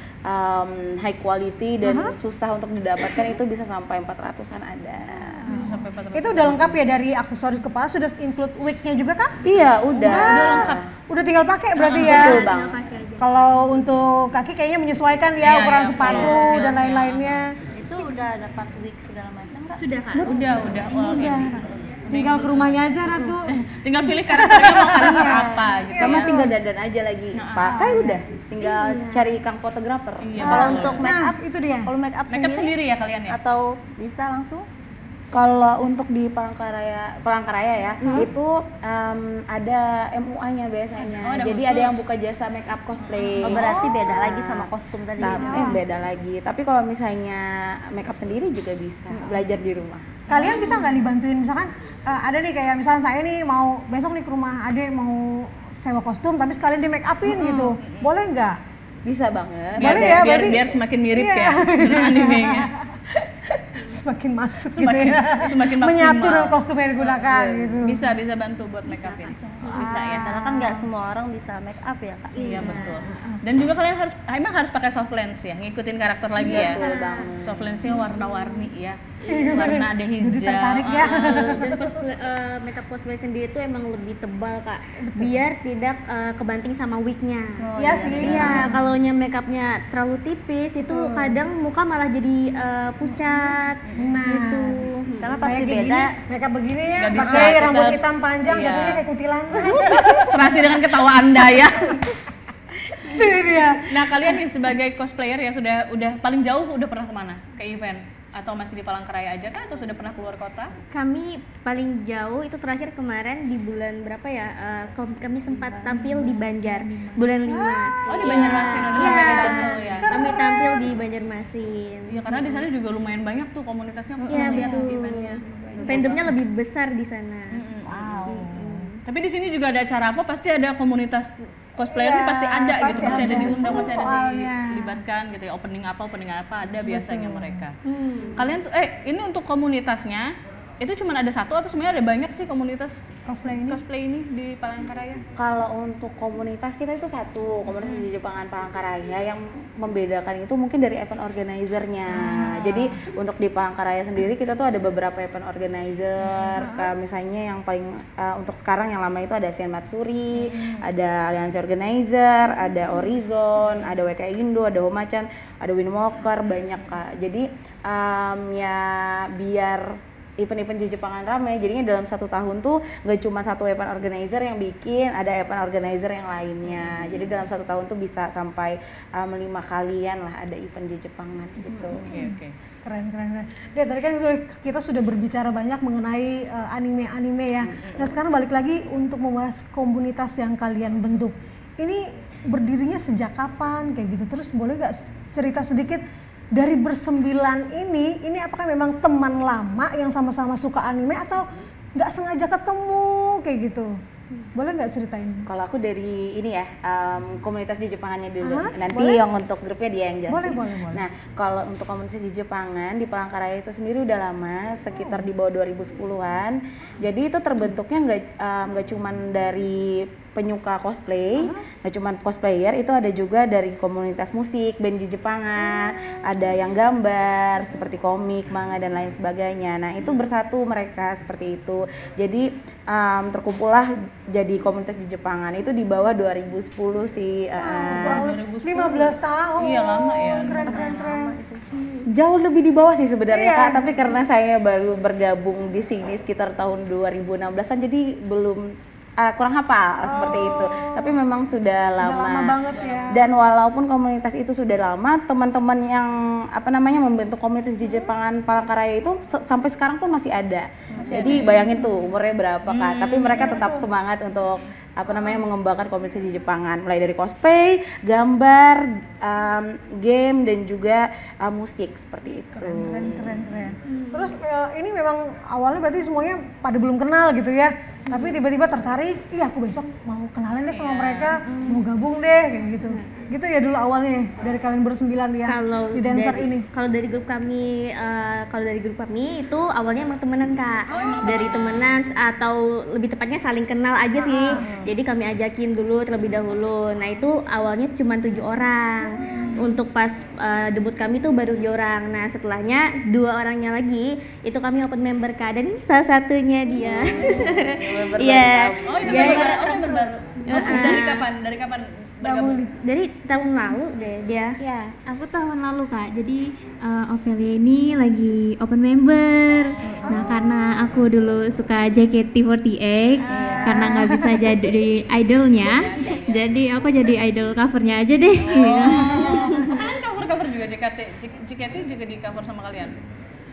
high quality dan susah untuk didapatkan itu bisa sampai 400-an ada.
Bisa sampai 400.
Itu udah lengkap ya dari aksesoris kepala, sudah include wig-nya juga kah?
Iya, udah
lengkap.
Udah tinggal pakai berarti ya?
Betul bang.
Kalau untuk kaki kayaknya menyesuaikan ya
Iya,
ukuran
iya,
sepatu
iya,
dan
iya.
lain-lainnya.
Itu udah dapat wig segala macam Kak?
Sudah Kak.
Udah all in.
Tinggal ke rumahnya aja Ratu.
Tinggal pilih karakternya mau karakter apa gitu.
Sama
ya.
tinggal dandan aja lagi. Pakai udah, tinggal cari kang fotografer.
Iya,
Kalau
betul.
untuk make up,
itu dia.
kalau make up
Makeup
sendiri
sendiri ya kalian ya?
atau bisa langsung?
Kalau untuk di Palangkaraya ya, itu ada MUA-nya biasanya.
Oh, ada
jadi
khusus.
ada yang buka jasa make up cosplay.
Oh, berarti beda lagi sama kostum tadi.
Beda lagi. Tapi kalau misalnya make up sendiri juga bisa belajar di rumah.
Kalian bisa nggak dibantuin misalkan ada nih kayak misalnya saya nih mau besok nih ke rumah Ade mau sewa kostum tapi sekalian di make upin gitu. Boleh nggak?
Bisa banget.
Biar,
Boleh ya,
biar,
berarti-
biar semakin mirip
Iya.
ya dengan animenya.
Semakin masuk
Semakin-
gitu ya.
semakin maksimal.
Menyatu dengan kostum yang digunakan gitu.
Bisa bantu buat make upin. Bisa ya.
Karena kan nggak semua orang bisa make up ya Kak.
Iya betul. Dan juga kalian emang harus pakai soft lens ya, ngikutin karakter lagi ya.
Betul banget.
Soft lensnya warna-warni ya. Warna ada hijau.
Jadi tertarik ya.
Dan makeup cosplay sendiri itu emang lebih tebal Kak, biar tidak kebanting sama wignya.
Iya sih.
Iya, kalau makeupnya terlalu tipis itu kadang muka malah jadi pucat
Nah,
gitu.
Karena
saya
pasti
kayak
beda.
gini, makeup begini ya,
Nggak bisa,
pakai
kita
rambut
harus-
hitam panjang,
iya.
jatuhnya kayak kutilan.
Serasi dengan ketawa Anda ya.
Itu dia.
Nah, kalian nih sebagai cosplayer ya udah paling jauh udah pernah kemana? Ke event? Atau masih di Palangkaraya aja kah? Atau sudah pernah keluar kota?
Kami paling jauh itu terakhir kemarin di bulan berapa ya? Kami sempat tampil di Banjar bulan 5.
Oh, di Banjarmasin udah sampai ke Jaksel ya?
Kami tampil di Banjarmasin.
Iya, karena di sana juga lumayan banyak tuh komunitasnya.
Iya
lihat
betul.
eventnya.
Fandomnya lebih besar di sana.
Wow.
Tapi di sini juga ada acara apa? Pasti ada komunitas cosplayer
Iya,
nih pasti ada gitu,
pasti
pasti ada
ada.
diundang,
Seru
pasti ada
soalnya.
dilibatkan gitu ya. Opening apa ada biasanya mereka. Kalian tuh ini untuk komunitasnya itu cuma ada satu atau sebenarnya ada banyak sih komunitas
Cosplay ini.
di Palangkaraya?
Kalau untuk komunitas kita itu satu, komunitas di Jepangan Palangkaraya, yang membedakan itu mungkin dari event organizer-nya. Jadi untuk di Palangkaraya sendiri kita tuh ada beberapa event organizer, kayak misalnya yang paling untuk sekarang yang lama itu ada Asian Matsuri, ada Aliansi Organizer, ada Horizon, ada WK Indo, ada Homacan, ada Windwalker, banyak Kak. Jadi ya biar event-event di Jepangan ramai, jadinya dalam 1 tahun tuh nggak cuma satu event organizer yang bikin, ada event organizer yang lainnya. Jadi dalam 1 tahun tuh bisa sampai 5 kalian lah ada event di Jepangan gitu.
Oke.
Keren. Deh, tadi kan kita sudah berbicara banyak mengenai anime-anime ya. Nah sekarang balik lagi untuk membahas komunitas yang kalian bentuk. Ini berdirinya sejak kapan kayak gitu? Terus boleh nggak cerita sedikit dari bersembilan ini apakah memang teman lama yang sama-sama suka anime atau nggak sengaja ketemu kayak gitu? Boleh nggak ceritain?
Kalau aku dari ini ya, komunitas di Jepangannya dulu. Nanti
boleh.
yang untuk grupnya dia yang jelasin.
Boleh.
Nah, kalau untuk komunitas di Jepangan di Palangkaraya itu sendiri udah lama, sekitar di bawah 2010-an. Jadi itu terbentuknya nggak cuman dari penyuka cosplay, nggak cuma cosplayer, itu ada juga dari komunitas musik, band di Jepangan, ada yang gambar seperti komik, manga dan lain sebagainya. Nah itu bersatu mereka seperti itu. Jadi terkumpullah jadi komunitas di Jepangan itu di bawah 2010 sih.
15 tahun.
Iya, lama ya.
Keren.
Jauh lebih di bawah sih sebenarnya Kak, tapi karena saya baru bergabung di sini sekitar tahun 2016-an jadi belum kurang hafal seperti itu. Tapi memang sudah lama
banget ya.
Dan walaupun komunitas itu sudah lama, teman-teman yang membentuk komunitas di Jepangan Palangkaraya itu sampai sekarang pun masih ada. Jadi bayangin tuh umurnya berapa Kak, tapi mereka tetap semangat untuk mengembangkan komunitas di Jepangan, mulai dari cosplay, gambar, game dan juga musik seperti itu.
Keren. Terus ini memang awalnya berarti semuanya pada belum kenal gitu ya, tapi tiba-tiba tertarik, iya aku besok mau kenalan deh sama mereka, mau gabung deh kayak gitu. Gitu ya dulu awalnya dari kalian bersembilan ya di dancer ini.
Kalau dari grup kami itu awalnya emang temenan Kak. Dari temenan atau lebih tepatnya saling kenal aja sih. Jadi kami ajakin dulu terlebih dahulu. Nah itu awalnya cuma 7 orang. Untuk pas debut kami tuh baru 7 orang. Nah setelahnya 2 orangnya lagi itu kami open member Kak. Dan ini salah satunya dia. Iya.
Oh itu orang baru. Dari kapan?
Dari tahun lalu deh dia.
Ya, aku tahun lalu Kak. Jadi Ophelia ini lagi open member. Nah, karena aku dulu suka JKT48, karena nggak bisa jadi idolnya, jadi aku jadi idol covernya aja deh.
Kan cover juga JKT juga di cover sama kalian?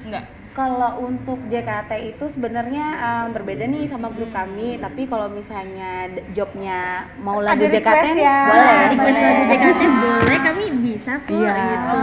Enggak.
Kalau untuk JKT itu sebenarnya berbeda nih sama grup kami, tapi kalau misalnya jobnya mau lagu
Ada
JKT
request ya?
boleh.
Request lagu JKT boleh, kami bisa kok gitu.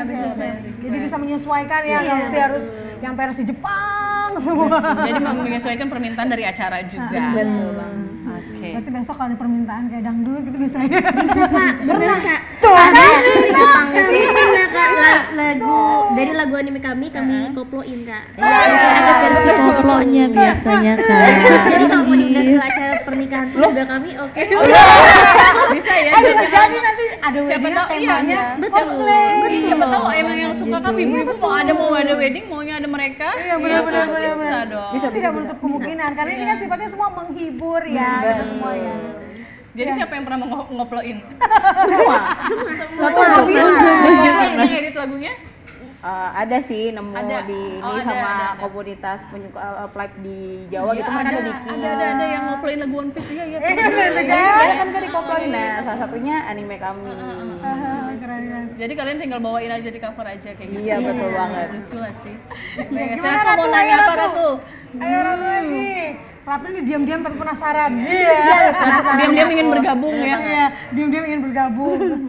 Siap. Jadi bisa menyesuaikan ya, nggak mesti harus yang versi Jepang semua.
Jadi menyesuaikan permintaan dari acara juga.
Betul Bang.
Oke.
Berarti besok kalau ada permintaan kayak dangdut gitu bisa ya?
Bisa Kak, bener Kak.
Tuh,
Ada
kan?
di Jepang kami pernah Kak lagu dari lagu anime kami koploin Kak.
Ada versi koplonya biasanya kan.
Jadi kalau mau diundang ke acara pernikahan pun juga kami oke.
Bisa ya.
Bisa jadi nanti ada
Siapa
wedding
tahu,
temanya
iya.
cosplay.
Siapa tahu emang yang suka kan ibu-ibu mau ada wedding, maunya ada mereka.
Iya benar.
Bisa dong.
Bisa tidak menutup kemungkinan karena ini kan sifatnya semua menghibur ya kita semua ya.
Jadi siapa yang pernah ngoploin?
Semua.
Yang edit lagunya?
Ada sih nemu
Ada.
di
Oh,
ini
ada,
sama
ada.
komunitas penyuka flight di Jawa
Iya,
gitu mereka ada bikin.
Ada yang ngoploin lagu One Piece iya.
Banyak kan di koploin. Nah, salah satunya anime kami.
Keren.
Jadi kalian tinggal bawain aja di cover aja kayak gitu.
Iya, betul banget.
Lucu gak sih?
Gimana
Aku
Ratu?
mau nanya
Ayo
apa
Ratu.
Ratu?
Ayo Ratu lagi. Ratu ini diam-diam tapi penasaran. Iya.
Diam-diam ingin bergabung ya.
Iya, diam-diam ingin bergabung.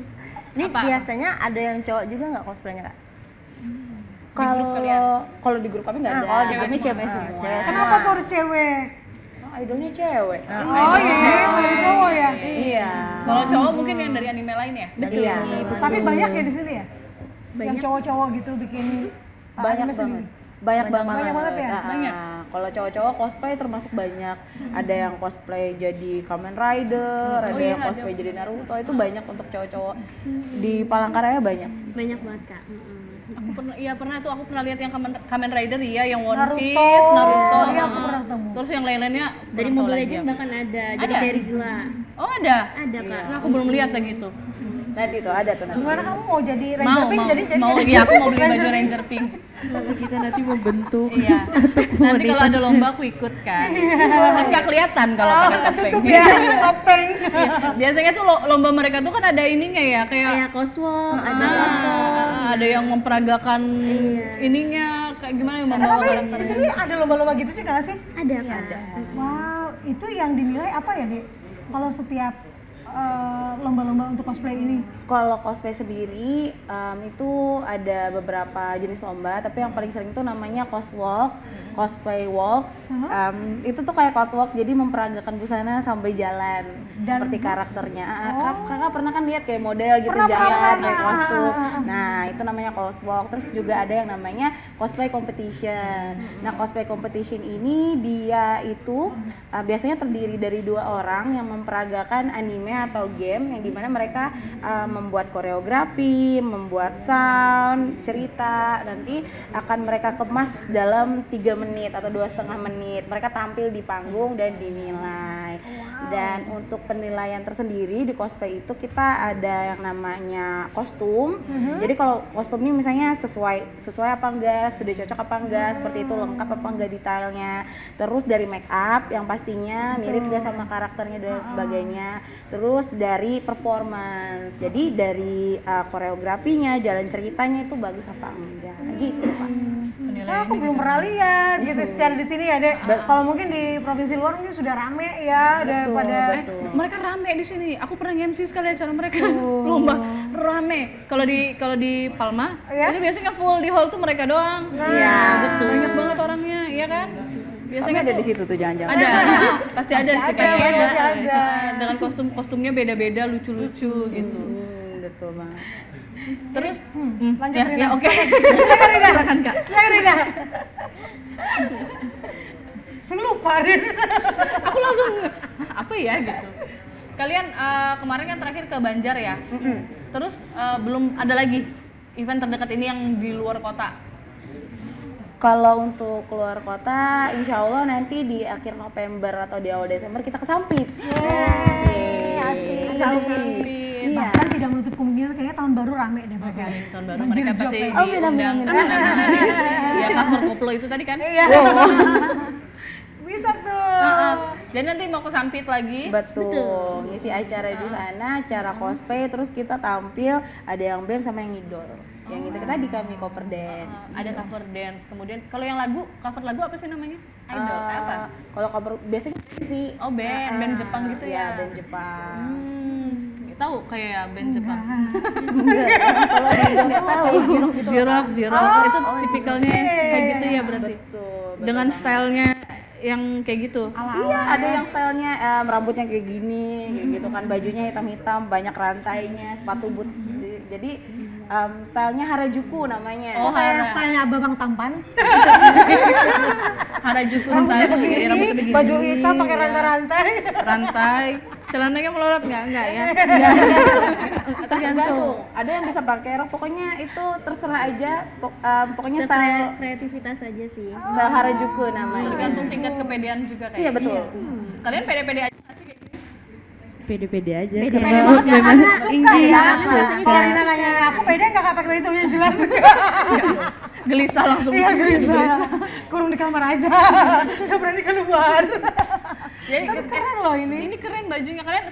Ini biasanya ada yang cowok juga nggak cosplaynya Kak?
Kalau di grup kami nggak ada.
kalau di
Kami
grup
cewek
semua.
semua.
Cewek
Kenapa tuh harus cewek?
Idolnya cewek.
Oh iya, dari cowok ya.
Iya.
Kalau cowok mungkin yang dari anime lain ya?
Iya.
Tapi banyak ya di sini ya? Yang cowok-cowok gitu bikin
Banyak
anime
banget.
sendiri.
Banyak banget.
Banyak banget ya?
Banyak.
Kalau cowok-cowok cosplay termasuk banyak. Ada yang cosplay jadi Kamen Rider, ada yang cosplay jadi Naruto. Itu banyak untuk cowok-cowok. Di Palangkaraya banyak.
Banyak banget Kak.
Aku pernah lihat yang Kamen Rider iya, yang One
Naruto.
Piece, Naruto.
Iya, aku pernah ketemu.
Terus yang lain-lainnya
Dari
kurang tahu
Mobile
lagi
Legends
apa.
bahkan ada. Jadi
Ada?
kayak Rizla.
Oh ada?
Ada Kak.
Nah, aku belum lihat lagi itu.
Nanti itu ada tuh nanti.
Gimana kamu mau jadi Ranger Pink? Jadi
Iya, aku mau beli baju Ranger Pink.
Kita nanti membentuk
Iya. Nanti kalau ada lomba aku ikut kan. Tapi nggak kelihatan kalau pakai topeng.
Tutup ya, topeng.
Biasanya tuh lomba mereka tuh kan ada ininya ya, kayak
Kayak coswalk, ada
ada yang memperagakan ininya kayak gimana yang
Tapi
membawa
di
karakternya.
sini ada lomba-lomba gitu juga nggak sih?
ada Kak.
Wow, itu yang dinilai apa ya, Dek? Kalau setiap lomba-lomba untuk cosplay ini?
Kalau cosplay sendiri itu ada beberapa jenis lomba, tapi yang paling sering itu namanya coswalk, cosplay walk. Itu tuh kayak catwalk, jadi memperagakan busana sampai jalan seperti karakternya. Kakak pernah kan lihat kayak model gitu jalan kayak kostum. Nah itu namanya coswalk. Terus juga ada yang namanya cosplay competition. Nah cosplay competition ini dia itu biasanya terdiri dari 2 orang yang memperagakan anime atau game yang dimana mereka membuat koreografi, membuat sound, cerita, nanti akan mereka kemas dalam 3 menit atau 2,5 menit. Mereka tampil di panggung dan dinilai. Dan untuk penilaian tersendiri di cosplay itu kita ada yang namanya kostum. Jadi kalau kostum ini misalnya sesuai apa enggak, sudah cocok apa enggak, seperti itu, lengkap apa enggak detailnya. Terus dari make up yang pastinya mirip enggak sama karakternya dan sebagainya. Terus dari performance. Jadi dari koreografinya, jalan ceritanya itu bagus apa enggak gitu Pak.
Saya aku belum pernah lihat gitu secara di sini ya Dek. Kalau mungkin di provinsi luar mungkin sudah rame ya daripada
mereka rame di sini. Aku pernah MC sekali acara mereka lomba rame. Kalau di Palma itu biasanya full di hall tuh mereka doang. Iya betul. Banyak banget orangnya, iya kan? Biasanya
ada di situ tuh jangan-jangan.
Ada, pasti ada sih kayaknya.
ada.
Dengan kostumnya beda-beda, lucu-lucu gitu.
Betul banget.
Terus
lanjut
ya,
Rina.
ya oke. Silakan Kak.
Silakan Rina. Saya lupa deh.
Aku langsung apa ya gitu. Kalian kemarin kan terakhir ke Banjar ya. Terus belum ada lagi event terdekat ini yang di luar kota.
Kalau untuk keluar kota, insya Allah nanti di akhir November atau di awal Desember kita ke Sampit.
Asik.
Sampit.
Bahkan tidak menutup kemungkinan kayaknya tahun baru rame deh mereka.
Tahun baru
Banjir
mereka
job
pasti
ya.
diundang. Ya cover koplo itu tadi kan.
Iya. Bisa tuh.
Jadi nanti mau ke Sampit lagi.
Betul. Ngisi acara di sana, acara cosplay, terus kita tampil, ada yang band sama yang idol. Yang itu kita di kami cover dance.
Ada cover dance. Kemudian kalau yang cover lagu apa sih namanya? Idol apa?
Kalau cover biasanya sih
band Jepang gitu ya.
Band Jepang.
Tahu kayak band Jepang.
Kalau band tahu
Jirok itu tipikalnya kayak gitu ya berarti.
Betul.
Dengan stylenya yang kayak gitu.
Iya, ada yang stylenya rambutnya kayak gini, kayak gitu kan, bajunya hitam-hitam, banyak rantainya, sepatu boots. Jadi stylenya Harajuku namanya.
Oh, kayak stylenya Babang Tampan.
Harajuku
Rambutnya
style,
begini, baju hitam pakai rantai-rantai.
Rantai, celananya melorot enggak ya?
Tergantung. Ada yang bisa pakai rok, pokoknya itu terserah aja. Pokoknya style
kreativitas aja sih.
Style Harajuku namanya.
Tergantung tingkat kepedean juga kayak.
Iya betul.
Kalian pede-pede aja nggak sih kayak gini?
Pede-pede aja
Pede
karena
banget ya,
memang
karena suka
tinggi
ya.
aku.
Kalau Rina nanya aku pede nggak pakai itu yang jelas.
Gelisah langsung.
Iya gelisah. Kurung di kamar aja. Nggak berani keluar.
Jadi
Tapi keren loh ini.
Ini keren bajunya. Kalian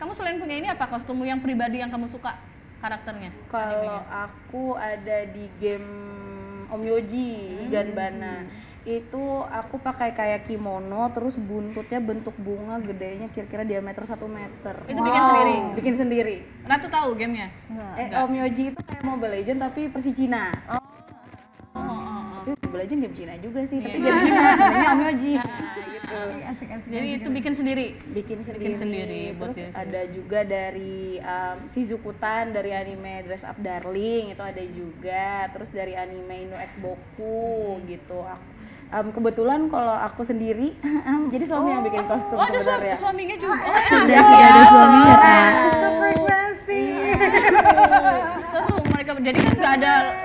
kamu selain punya ini apa kostummu yang pribadi yang kamu suka karakternya?
Kalau aku ada di game Om Yoji Ganbana. Itu aku pakai kayak kimono, terus buntutnya bentuk bunga, gedenya kira-kira diameter 1 meter.
Itu bikin sendiri?
Bikin sendiri.
Ratu tahu gamenya?
Om Yoji itu kayak Mobile Legends tapi versi Cina. Itu Mobile Legends game Cina juga sih, tapi game Cina namanya Om Yoji. Gitu.
Asik-asik.
Jadi itu bikin sendiri?
Bikin sendiri.
buat
Terus
diri
ada juga dari Shizukutan dari anime Dress Up Darling itu ada juga. Terus dari anime Inu X Boku gitu. Kebetulan kalau aku sendiri, jadi suami yang bikin kostum
ada
sebenarnya.
suaminya juga.
Ada suaminya Kak.
Sefrekuensi.
Seru mereka. Jadi kan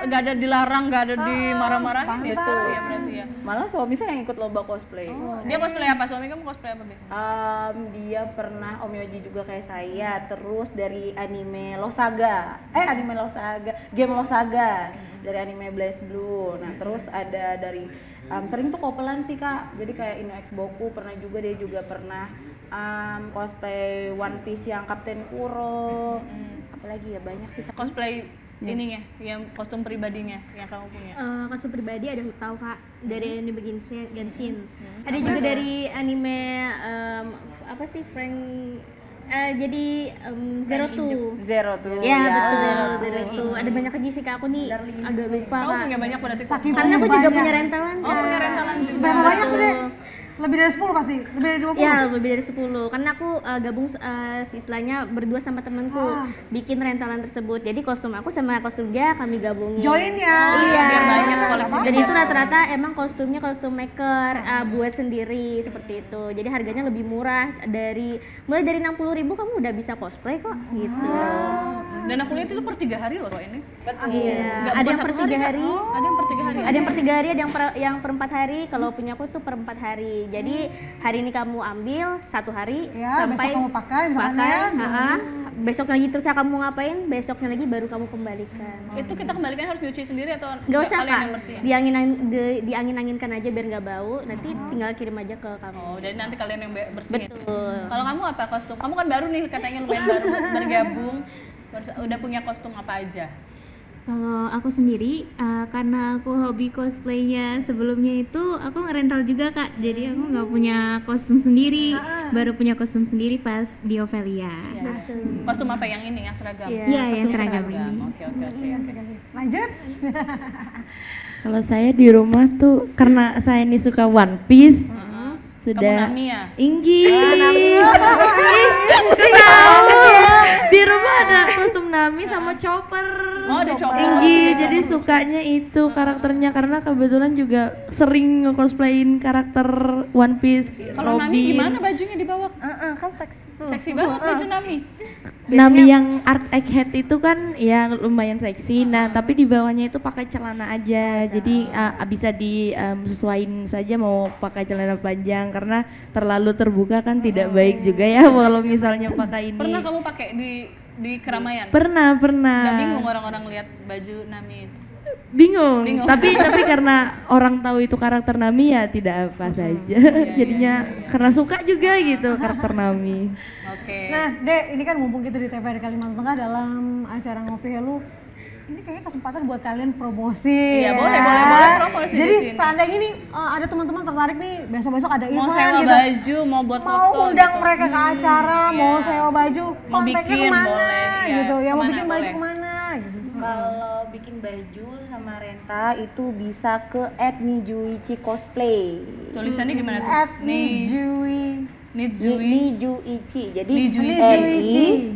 nggak ada dilarang, nggak ada dimarah-marahin gitu ya berarti ya.
Malah suami saya yang ikut lomba cosplay.
Dia cosplay apa? Suami kamu cosplay apa biasanya?
Dia pernah Om Yoji juga kayak saya. Terus dari anime Losaga, game Losaga dari anime Blaze Blue. Nah terus ada dari sering tuh kopelan sih Kak. Jadi kayak Inu X Boku pernah juga, dia juga pernah cosplay One Piece yang Kapten Kuro. Apalagi ya banyak sih.
Cosplay ininya, yang kostum pribadinya yang kamu punya.
Kostum pribadi ada Hutao Kak, dari anime Genshin. Ada juga dari anime apa sih Jadi Zero Two.
Zero tuh.
Ya, betul, Zero Two. Ada banyak lagi sih Kak, aku nih agak lupa
Kamu
Kak.
punya banyak berarti.
Saking
Karena aku juga
banyak.
punya rentelan Kak.
Oh, punya rentelan juga.
Berapa banyak tuh, Dek? Lebih dari 10 pasti? Lebih dari 20?
Ya, lebih dari 10. Karena aku gabung istilahnya berdua sama temanku bikin rentelan tersebut. Jadi kostum aku sama kostum dia kami gabungin.
Join ya.
Iya.
Biar banyak koleksi.
Dan itu rata-rata emang kostumnya kostum maker buat sendiri seperti itu. Jadi harganya lebih murah mulai dari 60.000 kamu udah bisa cosplay kok gitu.
Dan aku lihat itu per 3 hari loh kok ini.
Iya.
Nggak
Ada
bukan
yang per
satu
3
Kak?
hari.
Ada yang per 3 hari.
Ada yang per 3 hari, ada yang per 4 hari. Kalau punya aku tuh per 4 hari. Jadi hari ini kamu ambil 1 hari
Ya,
sampai
besok kamu pakai misalkan ya.
besok lagi terus kamu ngapain? Besoknya lagi baru kamu kembalikan.
Itu kita kembalikan harus nyuci sendiri atau
Gak usah
kalian
Kak,
yang bersihin?
diangin-anginkan aja biar nggak bau. Nanti tinggal kirim aja ke kamu.
Oh, jadi nanti kalian yang bersihin.
Betul.
Kalau kamu apa kostum? Kamu kan baru nih katanya lumayan baru bergabung. Udah punya kostum apa aja?
Kalau aku sendiri, karena aku hobi cosplaynya sebelumnya itu aku ngerental juga Kak. Jadi aku nggak punya kostum sendiri, baru punya kostum sendiri pas di Ophelia.
Kostum apa yang ini? Yang seragam?
Iya, yang
Kostum
seragam ini.
Oke.
Lanjut.
Kalau saya di rumah tuh karena saya ini suka One Piece, sudah
Kamu Nami ya?
Inggi. Kenal. Di rumah ada kostum Nami sama Chopper.
Oh, ada Chopper.
Inggi, jadi sukanya itu karakternya karena kebetulan juga sering nge-cosplayin karakter One Piece.
Kalau Nami
Robin.
gimana bajunya dibawa?
Kan seksi tuh.
Seksi banget baju Nami.
Nami yang art egghead itu kan ya lumayan seksi. Nah, tapi di bawahnya itu pakai celana aja. Jadi bisa disesuaiin saja mau pakai celana panjang karena terlalu terbuka kan tidak baik juga ya kalau misalnya pakai ini.
Pernah kamu pakai di keramaian?
Pernah.
Nggak bingung orang-orang lihat baju Nami itu?
Bingung.
Bingung.
Tapi karena orang tahu itu karakter Nami ya tidak apa saja. Jadinya karena suka juga gitu karakter Nami.
Oke.
Nah, Dek, ini kan mumpung kita di TVRI Kalimantan Tengah dalam acara Ngopi Helu, ini kayaknya kesempatan buat kalian promosi.
Iya,
ya.
boleh promosi
Jadi
di sini.
seandainya ini ada teman-teman tertarik nih, besok-besok ada
Mau
event
sewa
gitu.
baju, mau buat
Mau
foto
undang
gitu.
mereka ke acara, mau sewa baju,
Mau
kontaknya
bikin,
kemana
boleh, iya.
gitu. Ya mau
Kemana,
bikin baju
boleh.
kemana gitu.
Kalau bikin baju sama renta itu bisa ke @nijuichi cosplay.
Tulisannya gimana tuh?
@nijui.
Nijuichi. Jadi
Nijuichi.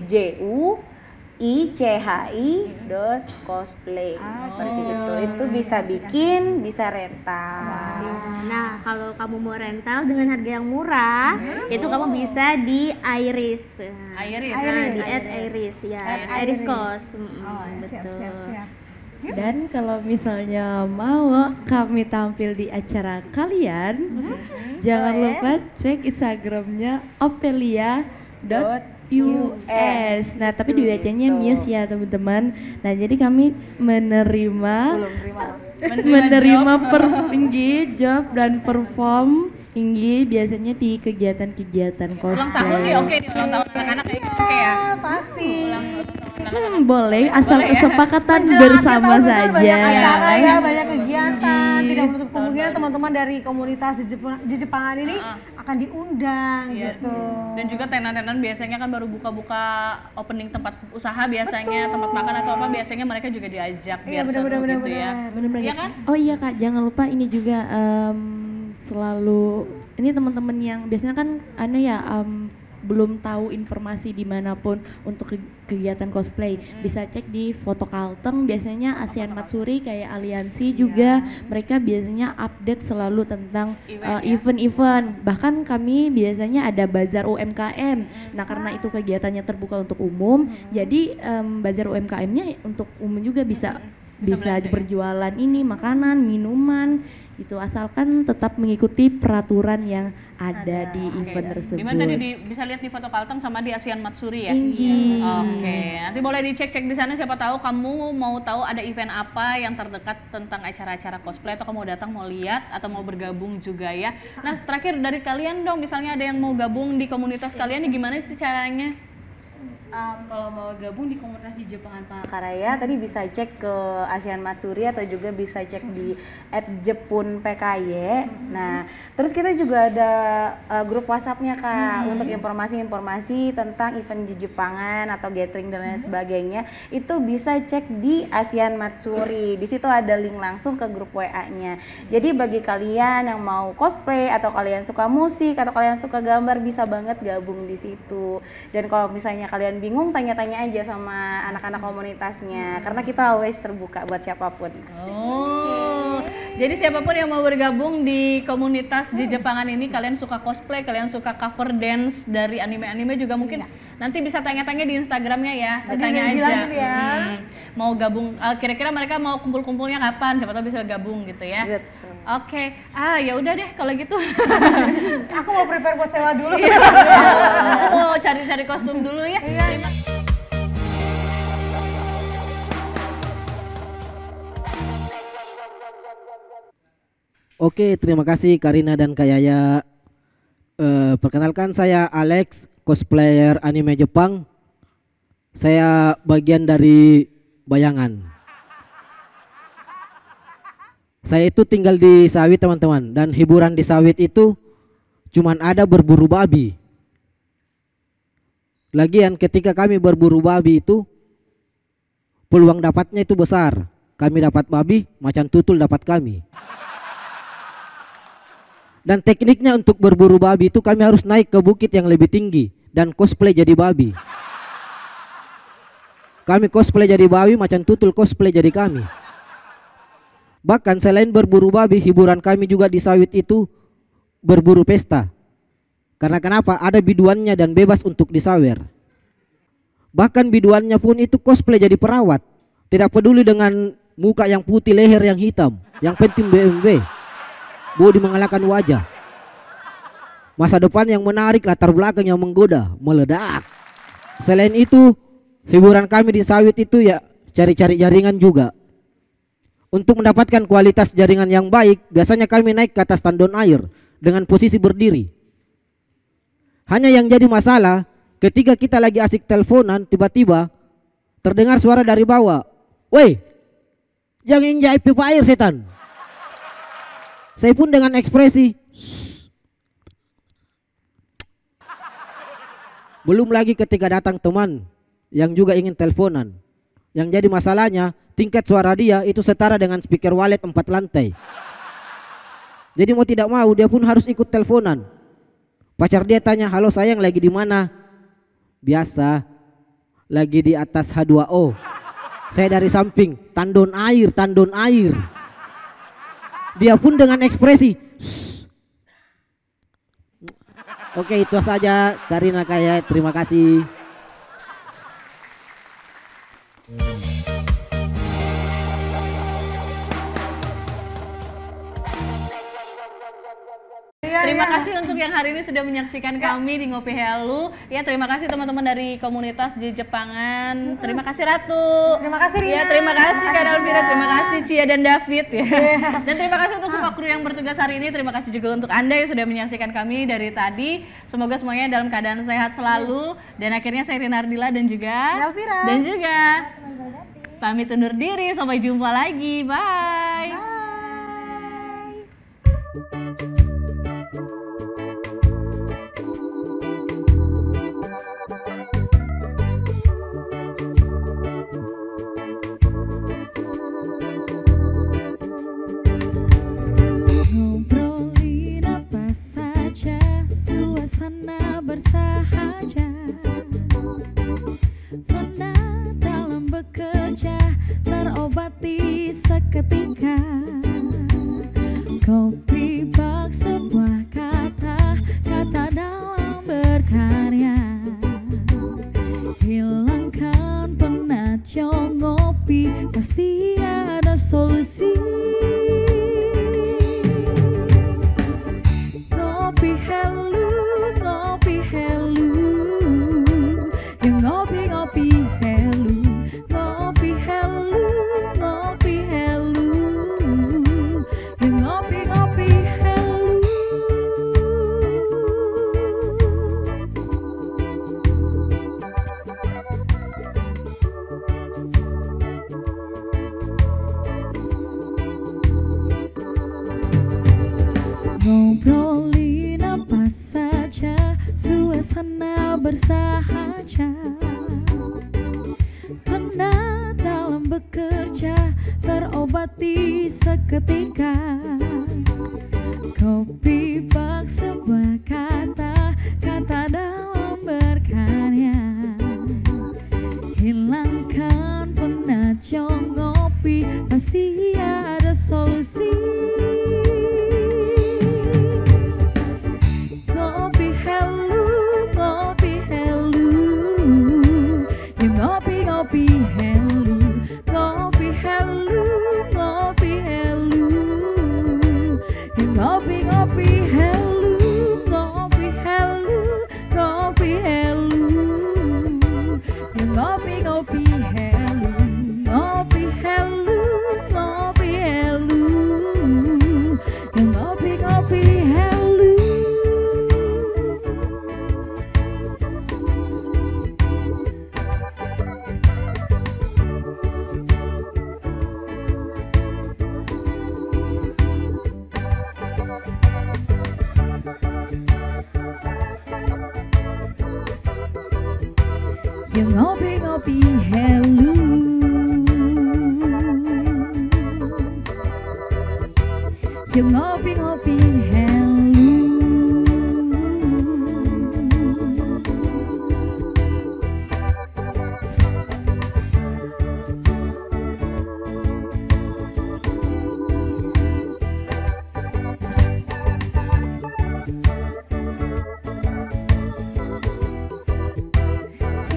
NIJUICHI.cosplay seperti itu. Itu bisa bikin, bisa rental.
Nah, kalau kamu mau rental dengan harga yang murah, itu kamu bisa di Iris.
Iris.
Di @Iris ya. Iris Cos.
Oh, siap.
Dan kalau misalnya mau kami tampil di acara kalian, jangan lupa cek Instagramnya ophelia.us. Nah, tapi dibacanya Muse ya teman-teman. Nah, jadi kami menerima job dan perform Inggi biasanya di kegiatan-kegiatan
Ulang tahun nih,
cosplay.
oke nih ulang tahun anak-anak ya. Oke ya.
Pasti.
Boleh, asal
Boleh ya.
kesepakatan
Menjelang akhir
bersama
tahun besar
saja.
banyak acara ya,
Banyak.
banyak kegiatan. Tidak menutup kemungkinan teman-teman dari komunitas di Jepangan ini akan diundang
Iya.
gitu.
Dan juga tenan-tenan biasanya kan baru buka-buka opening tempat usaha biasanya, tempat makan atau apa biasanya mereka juga diajak
Iya,
biar seru
benar-benar
gitu ya.
Bener-bener
Iya
gitu.
kan?
Oh iya Kak, jangan lupa ini juga selalu ini teman-teman yang biasanya kan belum tahu informasi dimanapun untuk kegiatan cosplay bisa cek di Foto Kalteng, biasanya ASEAN Matsuri kayak aliansi juga mereka biasanya update selalu tentang event-event, bahkan kami biasanya ada bazar UMKM. Nah karena itu kegiatannya terbuka untuk umum, jadi bazar UMKM-nya untuk umum juga bisa berjualan ini makanan, minuman itu asalkan tetap mengikuti peraturan yang ada di event tersebut.
Dimana tadi bisa lihat di Foto Kalteng sama di ASEAN Matsuri ya?
Inggi.
Oke, nanti boleh dicek-cek di sana, siapa tahu kamu mau tahu ada event apa yang terdekat tentang acara-acara cosplay atau kamu mau datang mau lihat atau mau bergabung juga ya. Nah terakhir dari kalian dong, misalnya ada yang mau gabung di komunitas kalian, gimana sih caranya?
Kalau mau gabung di komunitas di Jepangan Palangkaraya tadi bisa cek ke ASEAN Matsuri atau juga bisa cek di @jepunpky. Nah, terus kita juga ada grup WhatsApp-nya Kak untuk informasi-informasi tentang event di Jepangan atau gathering dan lain sebagainya. Itu bisa cek di ASEAN Matsuri. Di situ ada link langsung ke grup WA-nya. Jadi bagi kalian yang mau cosplay atau kalian suka musik atau kalian suka gambar bisa banget gabung di situ. Dan kalau misalnya kalian bingung, tanya-tanya aja sama anak-anak komunitasnya karena kita always terbuka buat siapapun.
Oh, jadi siapapun yang mau bergabung di komunitas di Jepangan ini, kalian suka cosplay, kalian suka cover dance dari anime-anime juga mungkin nanti bisa tanya-tanya di Instagramnya ya, tanya aja. Mau gabung, kira-kira mereka mau kumpul-kumpulnya kapan? Siapa tahu bisa gabung gitu ya.
Betul.
Oke, ya udah deh kalau gitu.
Aku mau prepare buat sewa dulu.
Aku mau cari-cari kostum dulu ya.
Oke, terima kasih Karina dan Kak Yaya. Perkenalkan saya Alex, cosplayer anime Jepang. Saya bagian dari Bayangan. Saya itu tinggal di sawit teman-teman, dan hiburan di sawit itu cuman ada berburu babi. Lagian ketika kami berburu babi itu peluang dapatnya itu besar. Kami dapat babi, macan tutul dapat kami. Dan tekniknya untuk berburu babi itu kami harus naik ke bukit yang lebih tinggi dan cosplay jadi babi. Kami cosplay jadi babi, macan tutul cosplay jadi kami. Bahkan selain berburu babi, hiburan kami juga di sawit itu berburu pesta. Karena kenapa? Ada biduannya dan bebas untuk disawer. Bahkan biduannya pun itu cosplay jadi perawat. Tidak peduli dengan muka yang putih, leher yang hitam. Yang penting BMW. Bodi mengalahkan wajah. Masa depan yang menarik, latar belakang yang menggoda, meledak. Selain itu, hiburan kami di sawit itu ya cari-cari jaringan juga. Untuk mendapatkan kualitas jaringan yang baik, biasanya kami naik ke atas tandon air dengan posisi berdiri. Hanya yang jadi masalah, ketika kita lagi asik teleponan, tiba-tiba terdengar suara dari bawah. Woi, jangan injak pipa air setan. Saya pun dengan ekspresi, belum lagi ketika datang teman yang juga ingin teleponan. Yang jadi masalahnya, tingkat suara dia itu setara dengan speaker walet 4 lantai. Jadi mau tidak mau dia pun harus ikut teleponan. Pacar dia tanya, halo sayang lagi di mana? Biasa, lagi di atas H2O. Saya dari samping, tandon air, tandon air. Dia pun dengan ekspresi, shh. Oke, itu saja Karina Kaya, terima kasih.
Terima kasih untuk yang hari ini sudah menyaksikan kami di Ngopi Helu. Ya, terima kasih teman-teman dari komunitas di Jepangan. Terima kasih Ratu.
Terima kasih Rina.
Ya, terima kasih Kak Elvira, terima kasih Cia dan David ya. Dan terima kasih untuk semua kru yang bertugas hari ini. Terima kasih juga untuk Anda yang sudah menyaksikan kami dari tadi. Semoga semuanya dalam keadaan sehat selalu. Dan akhirnya saya Rina Ardila dan juga
Elvira.
Dan juga pamit undur diri. Sampai jumpa lagi. Bye.
Ngobrolin apa saja, suasana bersahaja. Penat dalam bekerja, terobati seketika. bersahaja, penat dalam bekerja terobati seketika. Kopi bak sebuah kata dalam berkarya, hilangkan penat jong ngopi, pasti ada solusi. Ngopi helu, ya ngopi helu, ngopi helu, ya ngopi helu, ngopi helu, ya ngopi helu, ngopi helu, ya ngopi helu. Ya ngopi helu, ya ngopi helu.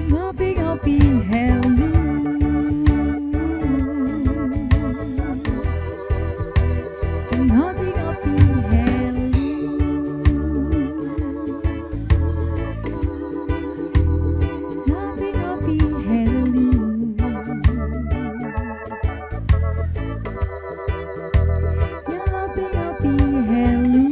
Ngopi helu, ngopi helu, ngopi helu, ya ngopi helu.